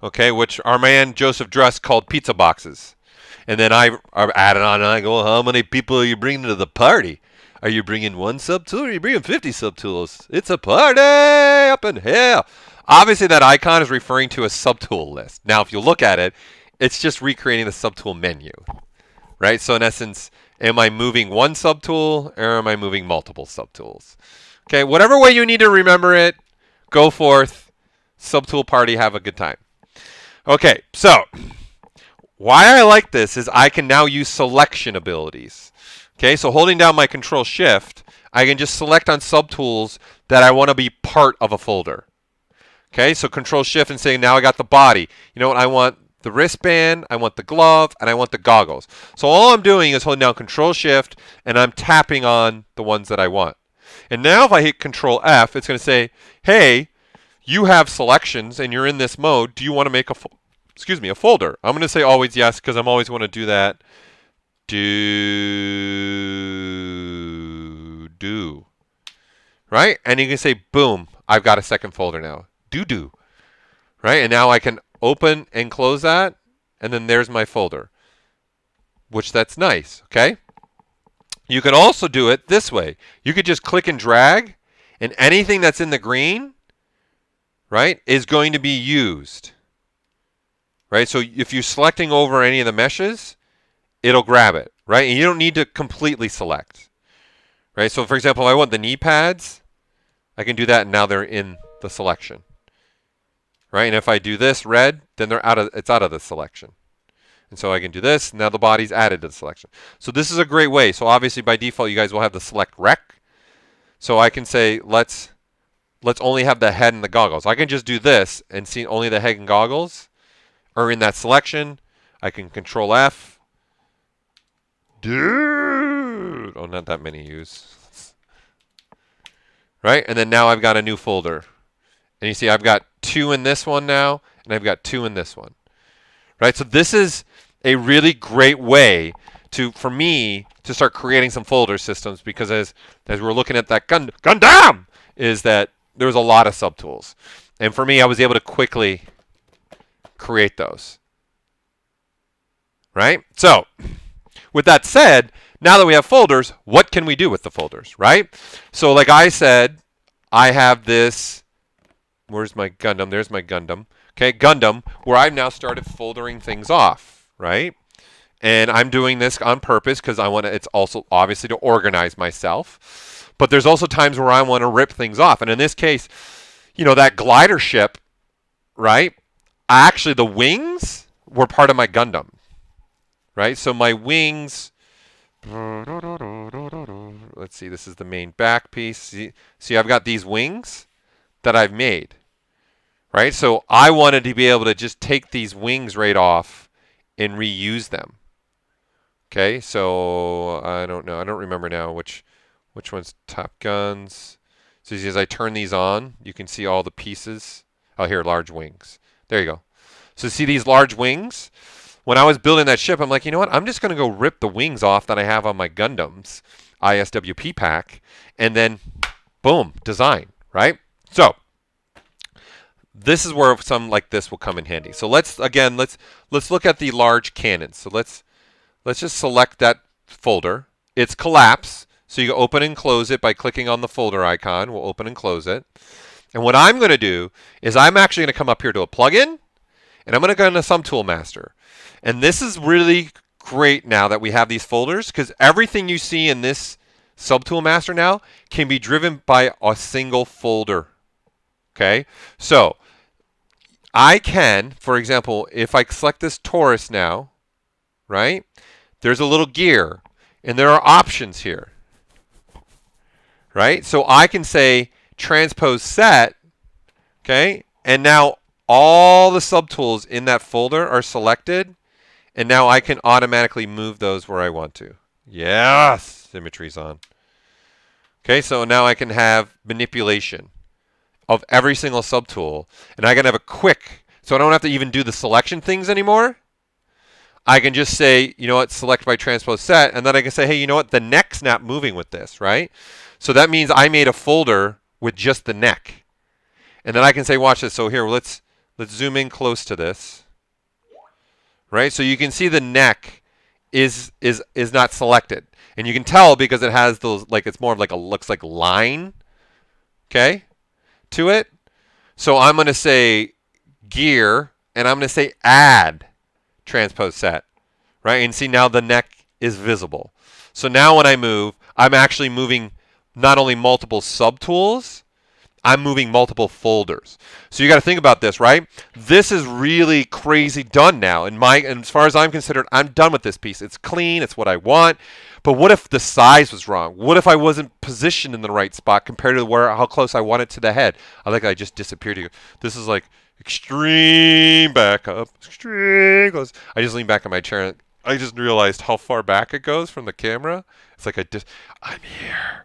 okay, which our man Joseph Dress called pizza boxes. And then I add it on, and I go, well, how many people are you bringing to the party? Are you bringing one subtool, or are you bringing 50 subtools? It's a party up in here. Obviously, that icon is referring to a subtool list. Now, if you look at it, it's just recreating the subtool menu, right? So in essence, am I moving one subtool, or am I moving multiple subtools? Okay, whatever way you need to remember it, go forth. Subtool party, have a good time. Okay, so why I like this is I can now use selection abilities. Okay, so holding down my Control Shift, I can just select on subtools that I want to be part of a folder. Okay, so Control Shift and say, now I got the body. You know what? I want the wristband, I want the glove, and I want the goggles. So all I'm doing is holding down Control Shift, and I'm tapping on the ones that I want. And now if I hit Control F, it's going to say, hey, you have selections, and you're in this mode. Do you want to make a folder? I'm going to say always yes, because I'm always going to do that do. Right? And you can say, boom, I've got a second folder now. Do. Right? And now I can open and close that, and then there's my folder, which that's nice, okay? You can also do it this way. You could just click and drag, and anything that's in the green, right, is going to be used. Right? So if you're selecting over any of the meshes, it'll grab it, right? And you don't need to completely select. Right? So for example, if I want the knee pads, I can do that, and now they're in the selection. Right? And if I do this red, then it's out of the selection. And so I can do this. Now the body's added to the selection. So this is a great way. So obviously by default, you guys will have the select rec. So I can say let's only have the head and the goggles. I can just do this and see only the head and goggles are in that selection. I can Control F. Dude. Oh, not that many U's. Right? And then now I've got a new folder. And you see I've got 2 in this one now, and I've got 2 in this one. Right? So this is a really great way for me to start creating some folder systems, because as we're looking at that Gundam, is that there's a lot of subtools. And for me, I was able to quickly create those. Right? So, with that said, now that we have folders, what can we do with the folders, right? So like I said, I have this, where's my Gundam? There's my Gundam. Okay, Gundam, where I've now started foldering things off, right? And I'm doing this on purpose because I want to, it's also obviously to organize myself. But there's also times where I want to rip things off. And in this case, you know, that glider ship, right? Actually, the wings were part of my Gundam, right? So my wings, let's see, this is the main back piece. See, I've got these wings that I've made, right? So I wanted to be able to just take these wings right off and reuse them. Okay, so I don't know. I don't remember now which one's Top Guns. So as I turn these on, you can see all the pieces. Oh, here, large wings. There you go. So see these large wings? When I was building that ship, I'm like, you know what? I'm just going to go rip the wings off that I have on my Gundam's ISWP pack, and then, boom, design, right? So this is where some like this will come in handy. So let's look at the large cannons. So let's just select that folder. It's collapse, so you can open and close it by clicking on the folder icon. We'll open and close it. And what I'm going to do is I'm actually going to come up here to a plugin, and I'm going to go into Subtool Master. And this is really great now that we have these folders, because everything you see in this Subtool Master now can be driven by a single folder. Okay? So I can, for example, if I select this torus now, right? There's a little gear, and there are options here. Right? So I can say transpose set, okay? And now all the subtools in that folder are selected, and now I can automatically move those where I want to. Yes, symmetry's on. Okay, so now I can have manipulation of every single subtool, and I can have a quick, so I don't have to even do the selection things anymore. I can just say, you know what, select by transpose set, and then I can say, hey, you know what, the neck's not moving with this, right? So that means I made a folder with just the neck. And then I can say, watch this. So here, let's zoom in close to this. Right? So you can see the neck is not selected. And you can tell because it has those, like, it's more of like a, looks like line, okay, to it. So I'm going to say gear, and I'm going to say add transpose set. Right? And see now the neck is visible. So now when I move, I'm actually moving not only multiple subtools, I'm moving multiple folders. So you got to think about this, right? This is really crazy done now. And as far as I'm concerned, I'm done with this piece. It's clean. It's what I want. But what if the size was wrong? What if I wasn't positioned in the right spot compared to how close I want it to the head? I just disappeared here. This is like extreme back up, extreme close. I just leaned back in my chair and I just realized how far back it goes from the camera. It's like I'm here,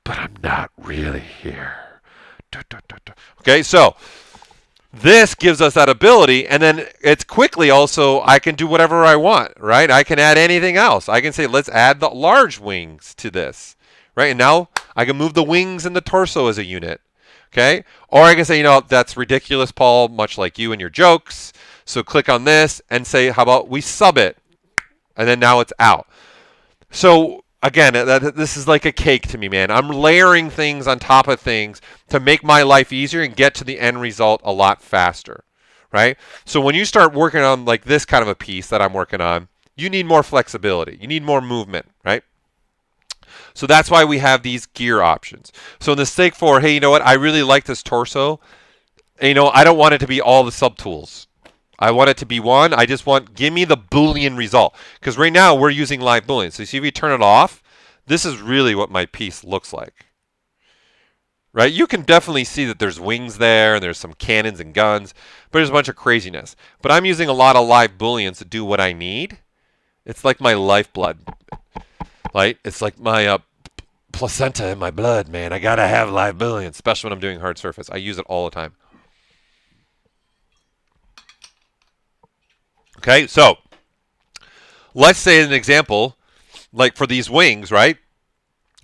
but I'm not really here. Okay, so This gives us that ability, and then it's quickly also, I can do whatever I want, right? I can add anything else. I can say, let's add the large wings to this, right? And now I can move the wings and the torso as a unit, okay? Or I can say, you know, that's ridiculous, Paul, much like you and your jokes. So click on this and say, how about we sub it? And then now it's out. So again, this is like a cake to me, man. I'm layering things on top of things to make my life easier and get to the end result a lot faster, right? So when you start working on like this kind of a piece that I'm working on, you need more flexibility. You need more movement, right? So that's why we have these gear options. So in the stake for, hey, you know what? I really like this torso. And, you know, I don't want it to be all the subtools. I want it to be one. I just want, give me the Boolean result. Because right now we're using live Boolean. So you see if we turn it off, this is really what my piece looks like. Right? You can definitely see that there's wings there and there's some cannons and guns, but there's a bunch of craziness. But I'm using a lot of live Booleans to do what I need. It's like my lifeblood. Right? It's like my placenta in my blood, man. I gotta have live Boolean, especially when I'm doing hard surface. I use it all the time. Okay, so let's say an example, like for these wings, right?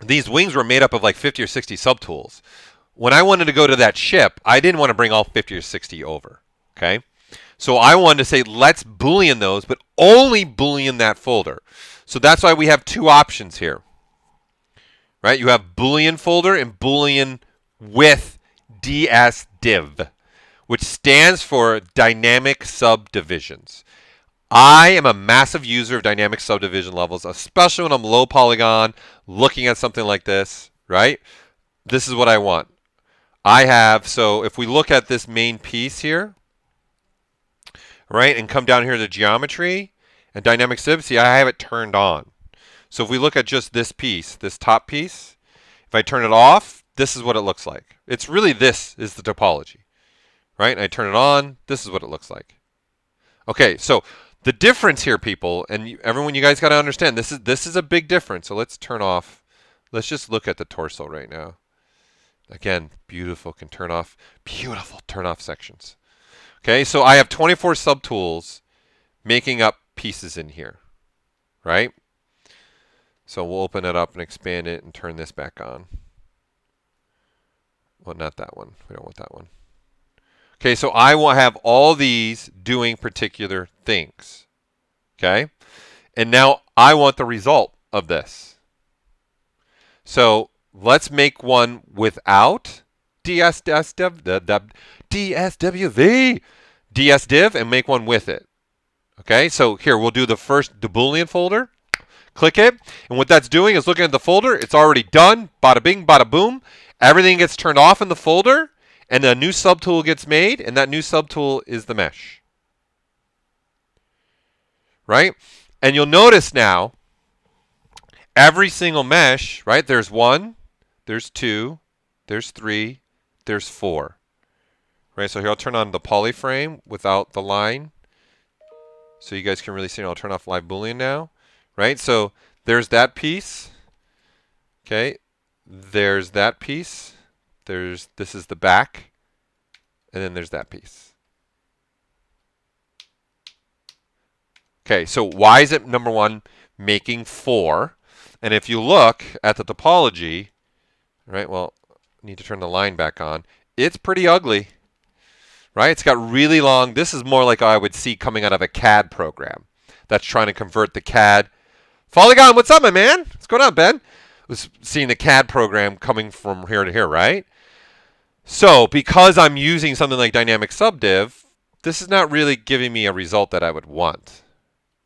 These wings were made up of like 50 or 60 subtools. When I wanted to go to that ship, I didn't want to bring all 50 or 60 over, okay? So I wanted to say, let's Boolean those, but only Boolean that folder. So that's why we have two options here, right? You have Boolean folder and Boolean with dsdiv, which stands for dynamic subdivisions. I am a massive user of dynamic subdivision levels, especially when I'm low polygon, looking at something like this, right? This is what I want. I have, so if we look at this main piece here, right, and come down here to geometry and dynamic sub, see, I have it turned on. So if we look at just this piece, this top piece, if I turn it off, this is what it looks like. It's really, this is the topology, right? And I turn it on, this is what it looks like. Okay, so the difference here, people, and everyone, you guys got to understand, this is a big difference. So let's turn off. Let's just look at the torso right now. Again, beautiful, can turn off, beautiful turn off sections. Okay, so I have 24 subtools making up pieces in here, right? So we'll open it up and expand it and turn this back on. Well, not that one. We don't want that one. Okay, so I will have all these doing particular things. Okay? And now I want the result of this. So let's make one without dsdiv and make one with it. Okay, so here we'll do the Boolean folder. Click it. And what that's doing is looking at the folder. It's already done. Bada bing, bada boom. Everything gets turned off in the folder. And a new subtool gets made, and that new subtool is the mesh. Right? And you'll notice now, every single mesh, right? There's 1, there's 2, there's 3, there's 4. Right? So here I'll turn on the polyframe without the line. So you guys can really see it. I'll turn off live Boolean now. Right? So there's that piece. Okay? There's that piece. This is the back, and then there's that piece. Okay, so why is it, number one, making 4? And if you look at the topology, right, well, I need to turn the line back on. It's pretty ugly, right? It's got really long, this is more like I would see coming out of a CAD program that's trying to convert the CAD. Polygon, what's up, my man? What's going on, Ben? Was seeing the CAD program coming from here to here, right? So because I'm using something like dynamic subdiv, this is not really giving me a result that I would want,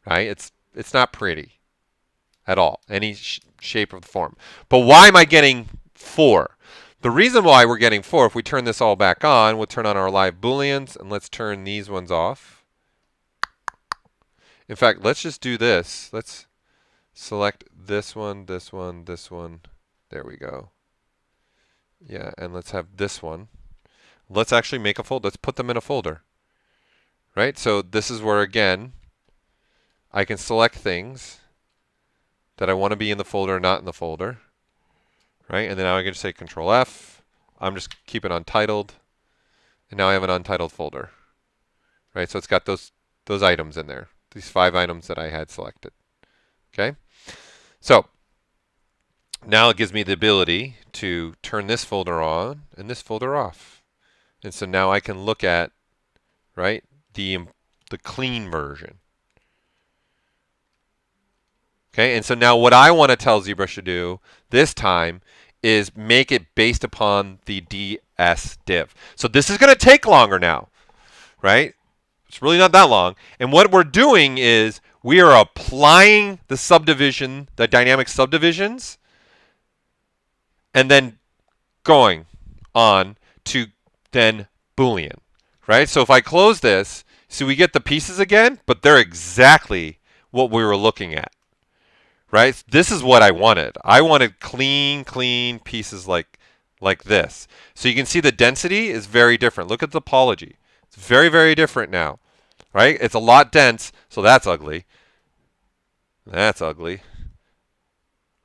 right? It's not pretty at all, any shape or form. But why am I getting 4? The reason why we're getting 4, if we turn this all back on, we'll turn on our live Booleans, and let's turn these ones off. In fact, let's just do this. Let's select this one, this one, this one. There we go. Yeah, and let's have this one. Let's actually make a folder. Let's put them in a folder. Right? So this is where, again, I can select things that I want to be in the folder or not in the folder. Right? And then now I can just say Control F. I'm just keeping Untitled. And now I have an untitled folder. Right? So it's got those items in there. These 5 items that I had selected. Okay? So now it gives me the ability to turn this folder on and this folder off. And so now I can look at, right, the clean version. Okay, and so now what I want to tell ZBrush to do this time is make it based upon the DS div. So this is going to take longer now, right? It's really not that long. And what we're doing is we are applying the subdivision, the dynamic subdivisions, and then going on to then Boolean, right? So if I close this, see we get the pieces again, but they're exactly what we were looking at, right? This is what I wanted. I wanted clean pieces like this. So you can see the density is very different. Look at the topology. It's very different now, right? It's a lot dense, so that's ugly. That's ugly.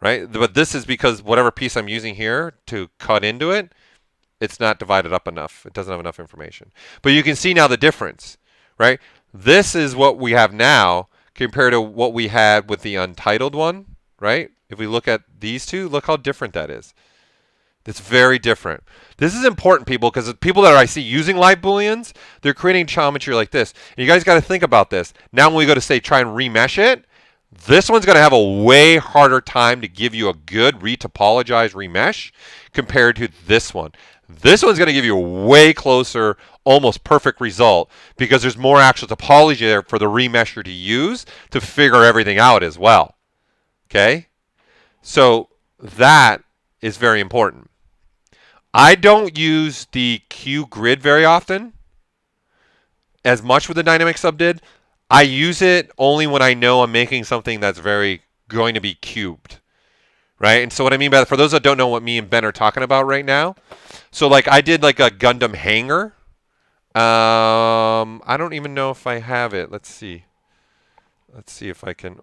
Right? But this is because whatever piece I'm using here to cut into it, it's not divided up enough. It doesn't have enough information. But you can see now the difference, right? This is what we have now compared to what we had with the untitled one, right? If we look at these two, look how different that is. It's very different. This is important, people, because the people that I see using live booleans, they're creating geometry like this. And you guys got to think about this. Now when we go to say try and remesh it, this one's going to have a way harder time to give you a good retopologized remesh compared to this one. This one's going to give you a way closer, almost perfect result because there's more actual topology there for the remesher to use to figure everything out as well. Okay? So that is very important. I don't use the Q grid very often, as much with the dynamic subdid. I use it only when I know I'm making something that's going to be cubed, right? And so what I mean by that, for those that don't know what me and Ben are talking about right now, so like I did like a Gundam hanger. I don't even know if I have it. Let's see. Let's see if I can.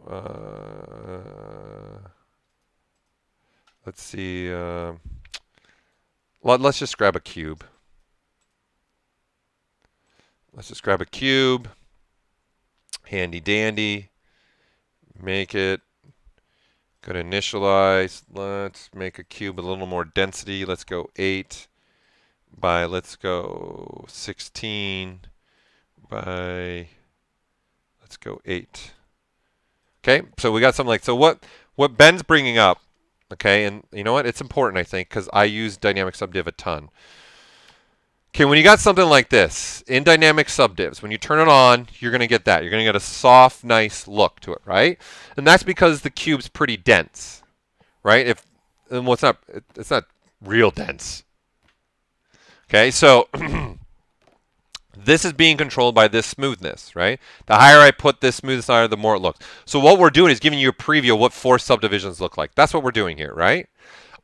Let's see. Let's just grab a cube. Let's just grab a cube. Handy dandy. Make it. Go to initialize. Let's make a cube with a little more density. Let's go 8 by, let's go 16 by, let's go 8. Okay, so we got something like, so what Ben's bringing up, okay, and you know what? It's important, I think, because I use dynamic subdiv a ton. Okay, when you got something like this, in dynamic subdivs, when you turn it on, you're going to get that. You're going to get a soft, nice look to it, right? And that's because the cube's pretty dense, right? Well, it's not real dense. Okay, so this is being controlled by this smoothness, right? The higher I put this smoothness higher, the more it looks. So what we're doing is giving you a preview of what forced subdivisions look like. That's what we're doing here, right?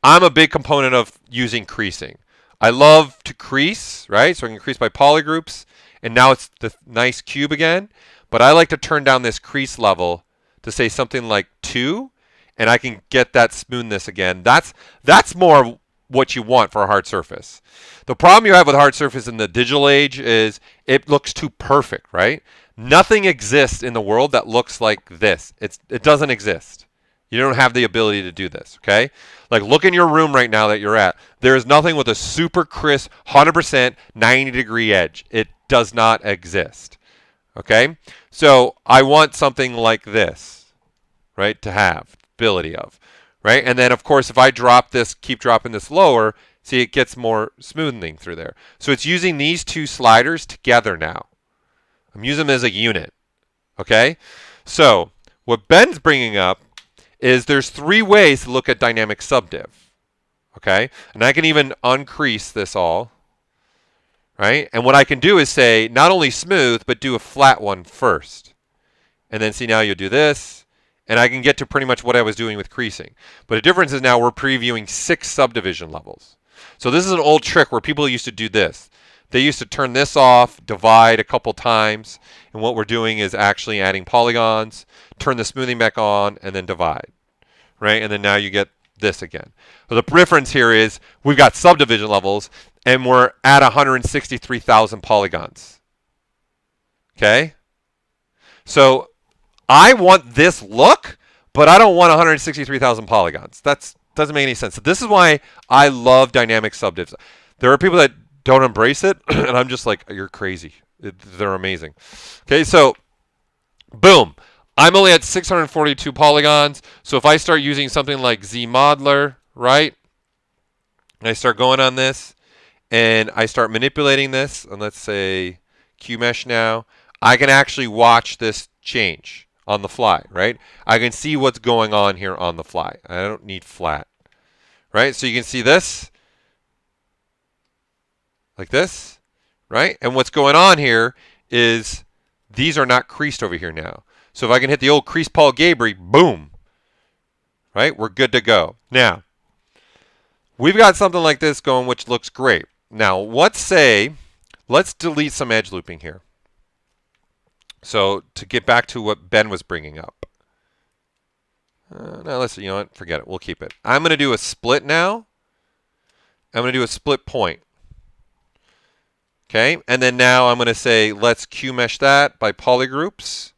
I'm a big component of using creasing. I love to crease, right? So I can crease by polygroups, and now it's the nice cube again. But I like to turn down this crease level to say something like 2, and I can get that smoothness again. That's more what you want for a hard surface. The problem you have with hard surface in the digital age is it looks too perfect, right? Nothing exists in the world that looks like this. It doesn't exist. You don't have the ability to do this, okay? Like, look in your room right now that you're at. There is nothing with a super crisp, 100%, 90-degree edge. It does not exist, okay? So I want something like this, right, to have ability of, right? And then, of course, if I drop this, keep dropping this lower, see, it gets more smoothing through there. So it's using these two sliders together now. I'm using them as a unit, okay? So what Ben's bringing up is there's 3 ways to look at dynamic subdiv, okay? And I can even uncrease this all, right? And what I can do is say not only smooth, but do a flat one first. And then see, now you'll do this, and I can get to pretty much what I was doing with creasing. But the difference is now we're previewing 6 subdivision levels. So this is an old trick where people used to do this. They used to turn this off, divide a couple times, and what we're doing is actually adding polygons, turn the smoothing back on, and then divide, right? And then now you get this again. So the difference here is we've got subdivision levels, and we're at 163,000 polygons. Okay? So I want this look, but I don't want 163,000 polygons. That doesn't make any sense. So this is why I love dynamic subdivs. There are people that don't embrace it, and I'm just like, you're crazy. They're amazing. Okay, so boom. I'm only at 642 polygons. So if I start using something like ZModeler, right? And I start going on this, and I start manipulating this, and let's say QMesh now, I can actually watch this change on the fly, right? I can see what's going on here on the fly. I don't need flat, right? So you can see this, like this, right? And what's going on here is these are not creased over here now. So if I can hit the old crease Paul Gaboury, boom, right? We're good to go. Now, we've got something like this going, which looks great. Now, let's delete some edge looping here. So to get back to what Ben was bringing up. Now, you know what? Forget it. We'll keep it. I'm going to do a split now. I'm going to do a split point. Okay, and then now I'm going to say, let's QMesh that by polygroups.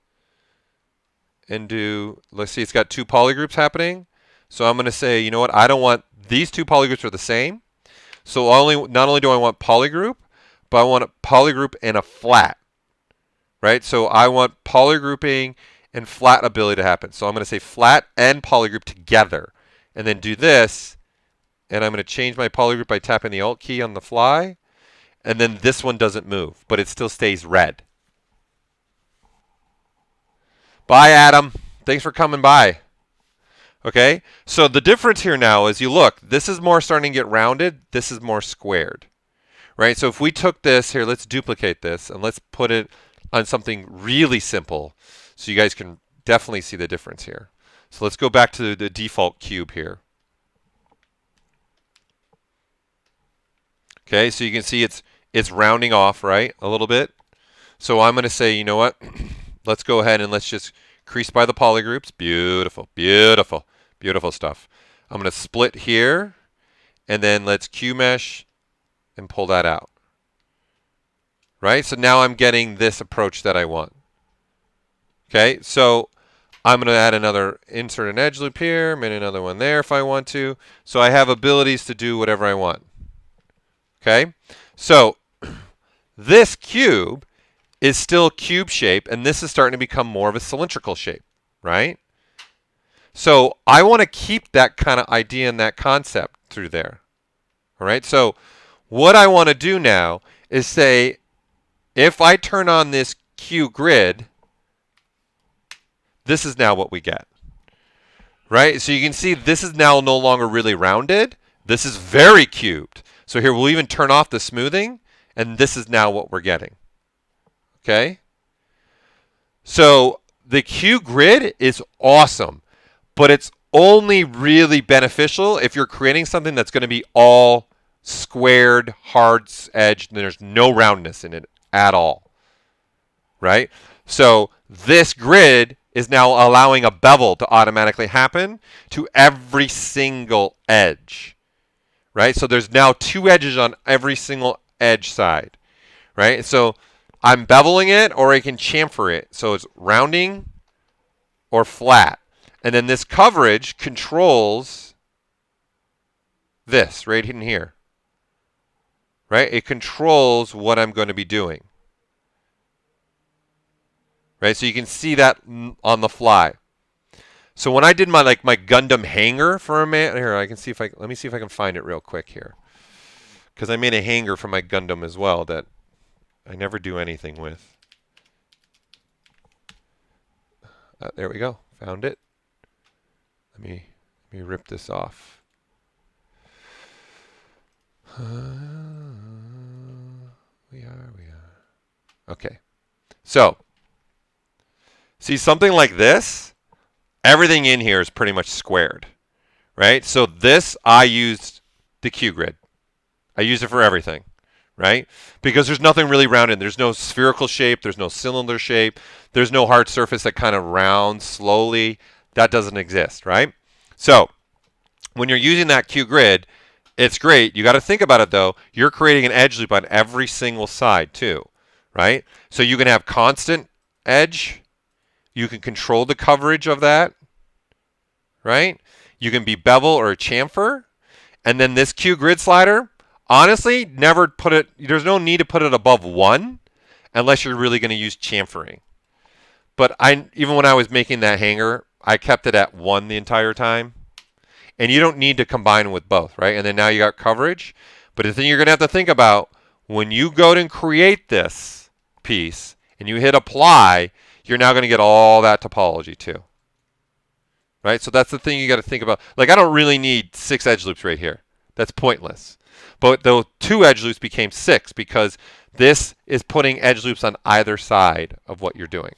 And do, let's see, it's got two polygroups happening. So I'm going to say, you know what? I don't want, these two polygroups are the same. So not only do I want polygroup, but I want a polygroup and a flat. Right? So I want polygrouping and flat ability to happen. So I'm going to say flat and polygroup together. And then do this. And I'm going to change my polygroup by tapping the Alt key on the fly. And then this one doesn't move, but it still stays red. Bye, Adam. Thanks for coming by. Okay, so the difference here now is you look, this is more starting to get rounded. This is more squared. Right? So if we took this here, let's duplicate this, and let's put it on something really simple so you guys can definitely see the difference here. So let's go back to the default cube here. Okay, so you can see it's rounding off, right, a little bit. So I'm going to say, you know what? Let's go ahead and let's just crease by the polygroups. Beautiful, beautiful, beautiful stuff. I'm going to split here, and then let's QMesh and pull that out. Right? So now I'm getting this approach that I want. Okay, so I'm going to add another, insert an edge loop here, maybe another one there if I want to. So I have abilities to do whatever I want. Okay, so this cube is still cube shape, and this is starting to become more of a cylindrical shape, right? So I want to keep that kind of idea and that concept through there. All right, so what I want to do now is say, if I turn on this Q grid, this is now what we get. Right? So you can see this is now no longer really rounded. This is very cubed. So here we'll even turn off the smoothing, and this is now what we're getting. Okay? So the Q grid is awesome, but it's only really beneficial if you're creating something that's going to be all squared, hard edged, and there's no roundness in it at all. Right? So this grid is now allowing a bevel to automatically happen to every single edge. Right? So there's now two edges on every single edge side. Right? So I'm beveling it, or I can chamfer it. So it's rounding or flat. And then this coverage controls this right in here. Right? It controls what I'm going to be doing. Right? So you can see that on the fly. So when I did my my Gundam hanger for a man, here I can see if let me see if I can find it real quick here, because I made a hanger for my Gundam as well that I never do anything with. There we go, found it. Let me rip this off. We are. Okay, so see something like this. Everything in here is pretty much squared, right? So this, I used the Q grid. I use it for everything, right? Because there's nothing really rounded. There's no spherical shape. There's no cylinder shape. There's no hard surface that kind of rounds slowly. That doesn't exist, right? So when you're using that Q grid, It's great. You got to think about it though. You're creating an edge loop on every single side too, right? So you can have constant edge. You can control the coverage of that, right? You can be bevel or a chamfer. And then this Q grid slider, honestly, never put it, there's no need to put it above 1 unless you're really going to use chamfering. But even when I was making that hanger, I kept it at 1 the entire time. And you don't need to combine with both, right? And then now you got coverage. But the thing you're going to have to think about, when you go and create this piece and you hit apply, you're now going to get all that topology too. Right? So that's the thing you got to think about. Like, I don't really need 6 edge loops right here. That's pointless. But the 2 edge loops became 6 because this is putting edge loops on either side of what you're doing.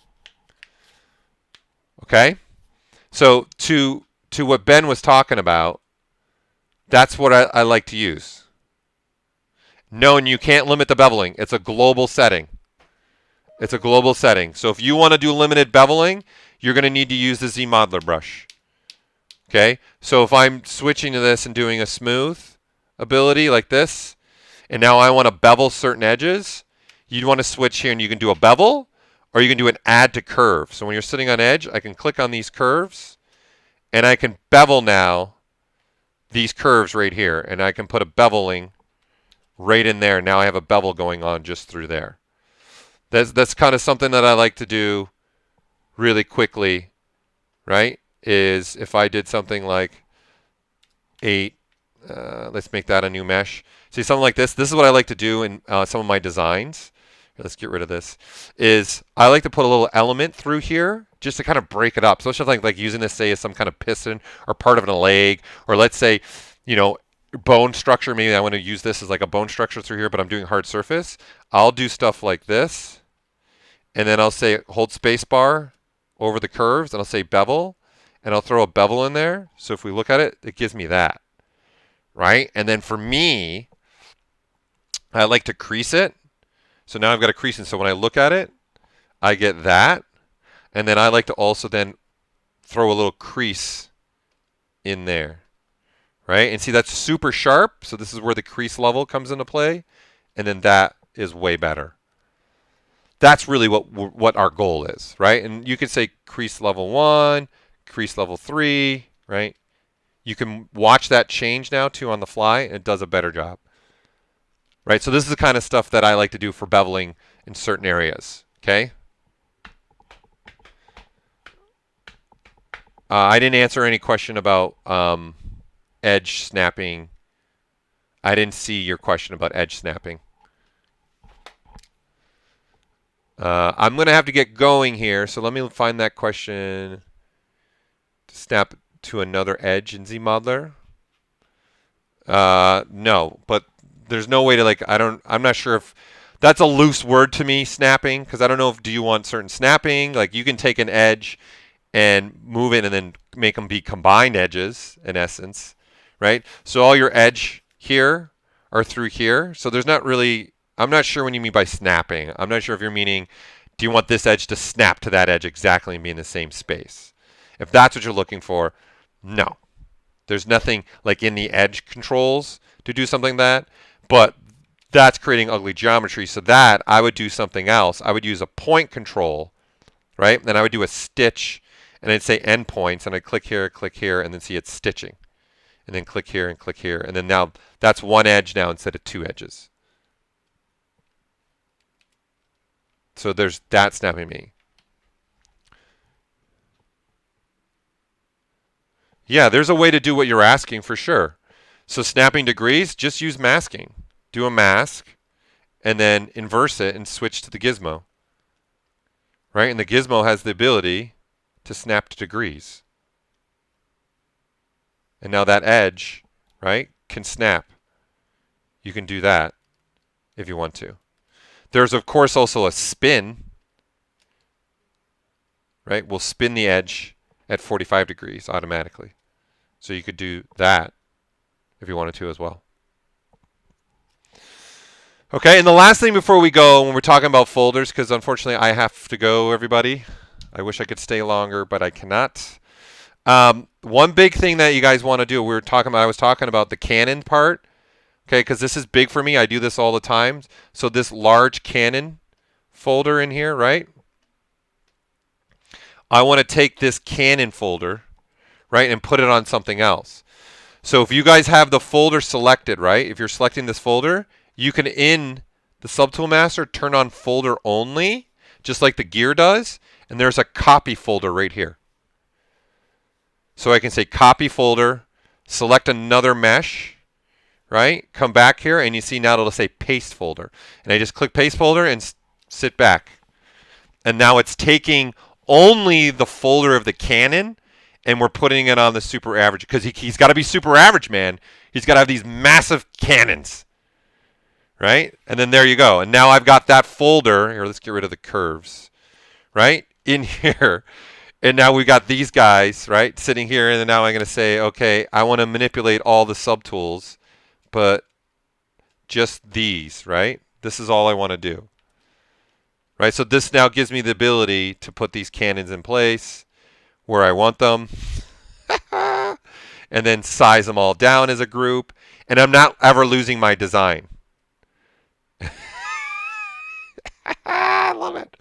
Okay? So to what Ben was talking about, that's what I like to use. No, and you can't limit the beveling. It's a global setting. It's a global setting. So if you want to do limited beveling, you're going to need to use the ZModeler brush. Okay? So if I'm switching to this and doing a smooth ability like this, and now I want to bevel certain edges, you'd want to switch here and you can do a bevel, or you can do an add to curve. So when you're sitting on edge, I can click on these curves, and I can bevel now these curves right here, and I can put a beveling right in there. Now I have a bevel going on just through there. That's kind of something that I like to do really quickly, right? Is if I did something like 8, let's make that a new mesh. See, something like this. This is what I like to do in some of my designs. Let's get rid of this. Is I like to put a little element through here just to kind of break it up. So it's like using this, say, as some kind of piston or part of a leg, or let's say, you know, bone structure. Maybe I want to use this as like a bone structure through here, but I'm doing hard surface. I'll do stuff like this, and then I'll say hold space bar over the curves, and I'll say bevel, and I'll throw a bevel in there. So if we look at it, it gives me that, right? And then for me, I like to crease it. So now I've got a crease, and so when I look at it, I get that. And then I like to also then throw a little crease in there, right? And see, that's super sharp. So this is where the crease level comes into play. And then that is way better. That's really what our goal is, right? And you can say crease level 1, crease level 3, right? You can watch that change now too on the fly, and it does a better job. Right, so this is the kind of stuff that I like to do for beveling in certain areas, okay? I didn't answer any question about edge snapping. I didn't see your question about edge snapping. I'm going to have to get going here, so let me find that question to snap to another edge in ZModeler. No, but there's no way to, like, I'm not sure if that's a loose word to me, snapping, because I don't know if, do you want certain snapping? Like, you can take an edge and move it and then make them be combined edges in essence, right? So all your edge here are through here. So there's not really, I'm not sure what you mean by snapping. I'm not sure if you're meaning, do you want this edge to snap to that edge exactly and be in the same space? If that's what you're looking for, no. There's nothing like in the edge controls to do something like that. But that's creating ugly geometry. So that I would do something else. I would use a point control, right? Then I would do a stitch, and I'd say endpoints, and I'd click here, and then see it's stitching. And then click here and click here. And then now that's one edge now instead of 2 edges. So there's that snapping me. Yeah, there's a way to do what you're asking for sure. So snapping degrees, just use masking. Do a mask, and then inverse it and switch to the gizmo. Right? And the gizmo has the ability to snap to degrees. And now that edge, right, can snap. You can do that if you want to. There's, of course, also a spin. Right? We'll spin the edge at 45 degrees automatically. So you could do that if you wanted to as well. Okay, and the last thing before we go, when we're talking about folders, because unfortunately I have to go, everybody. I wish I could stay longer, but I cannot. One big thing that you guys want to do, I was talking about the Canon part. Okay, because this is big for me. I do this all the time. So this large Canon folder in here, right? I want to take this Canon folder, right, and put it on something else. So if you guys have the folder selected, right, if you're selecting this folder, you can, in the Subtool Master, turn on folder only, just like the gear does, and there's a copy folder right here. So I can say copy folder, select another mesh, right, come back here, and you see now it'll say paste folder. And I just click paste folder and sit back. And now it's taking only the folder of the Canon, and we're putting it on the super average, because he's got to be super average, man. He's got to have these massive Canons, right? And then there you go. And now I've got that folder. Here, let's get rid of the curves, right, in here. And now we've got these guys, right, sitting here. And then now I'm going to say, okay, I want to manipulate all the subtools, but just these, right? This is all I want to do. Right, so this now gives me the ability to put these Canons in place where I want them, and then size them all down as a group, and I'm not ever losing my design. I love it.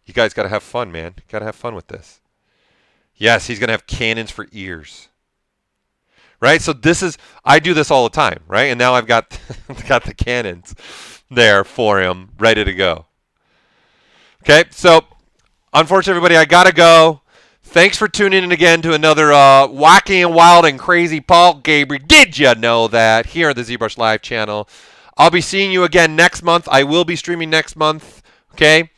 You guys got to have fun, man. Got to have fun with this. Yes, he's going to have Canons for ears. Right, so this is, I do this all the time, right? And now I've got, got the Canons there for him, ready to go. Okay, so unfortunately, everybody, I got to go. Thanks for tuning in again to another wacky and wild and crazy Paul Gaboury. Did you know that? Here on the ZBrush Live channel. I'll be seeing you again next month. I will be streaming next month, okay?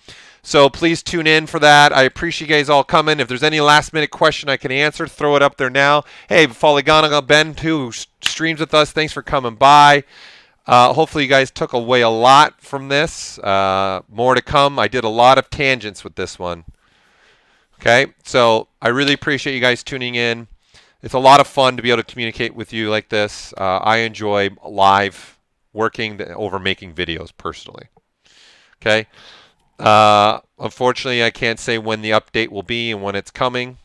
So please tune in for that. I appreciate you guys all coming. If there's any last-minute question I can answer, throw it up there now. Hey, Polygonal Ben, too, who streams with us, thanks for coming by. Hopefully you guys took away a lot from this. More to come. I did a lot of tangents with this one. Okay, so I really appreciate you guys tuning in. It's a lot of fun to be able to communicate with you like this. I enjoy live working over making videos personally. Okay. Unfortunately, I can't say when the update will be and when it's coming.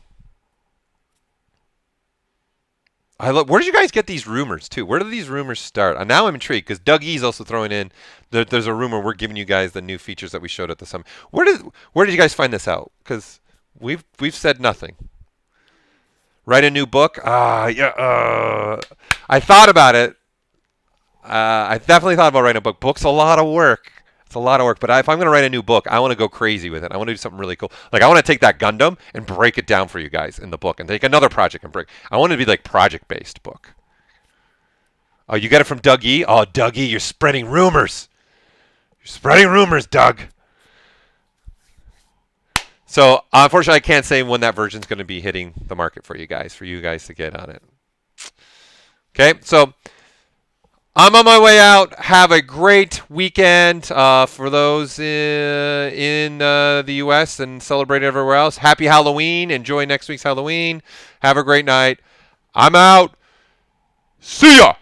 Where did you guys get these rumors, too? Where did these rumors start? Now I'm intrigued, because Doug E's also throwing in that there's a rumor we're giving you guys the new features that we showed at the summit. Where did you guys find this out? Because we've said nothing. Write a new book? Yeah. I thought about it. I definitely thought about writing a book. Book's a lot of work. It's a lot of work. But if I'm going to write a new book, I want to go crazy with it. I want to do something really cool. Like, I want to take that Gundam and break it down for you guys in the book, and take another project and break. I want it to be like project-based book. Oh, you got it from Doug E? Oh, Doug E, you're spreading rumors. You're spreading rumors, Doug. So, unfortunately, I can't say when that version's going to be hitting the market for you guys to get on it. Okay, so I'm on my way out. Have a great weekend for those in the U.S. and celebrate everywhere else. Happy Halloween. Enjoy next week's Halloween. Have a great night. I'm out. See ya.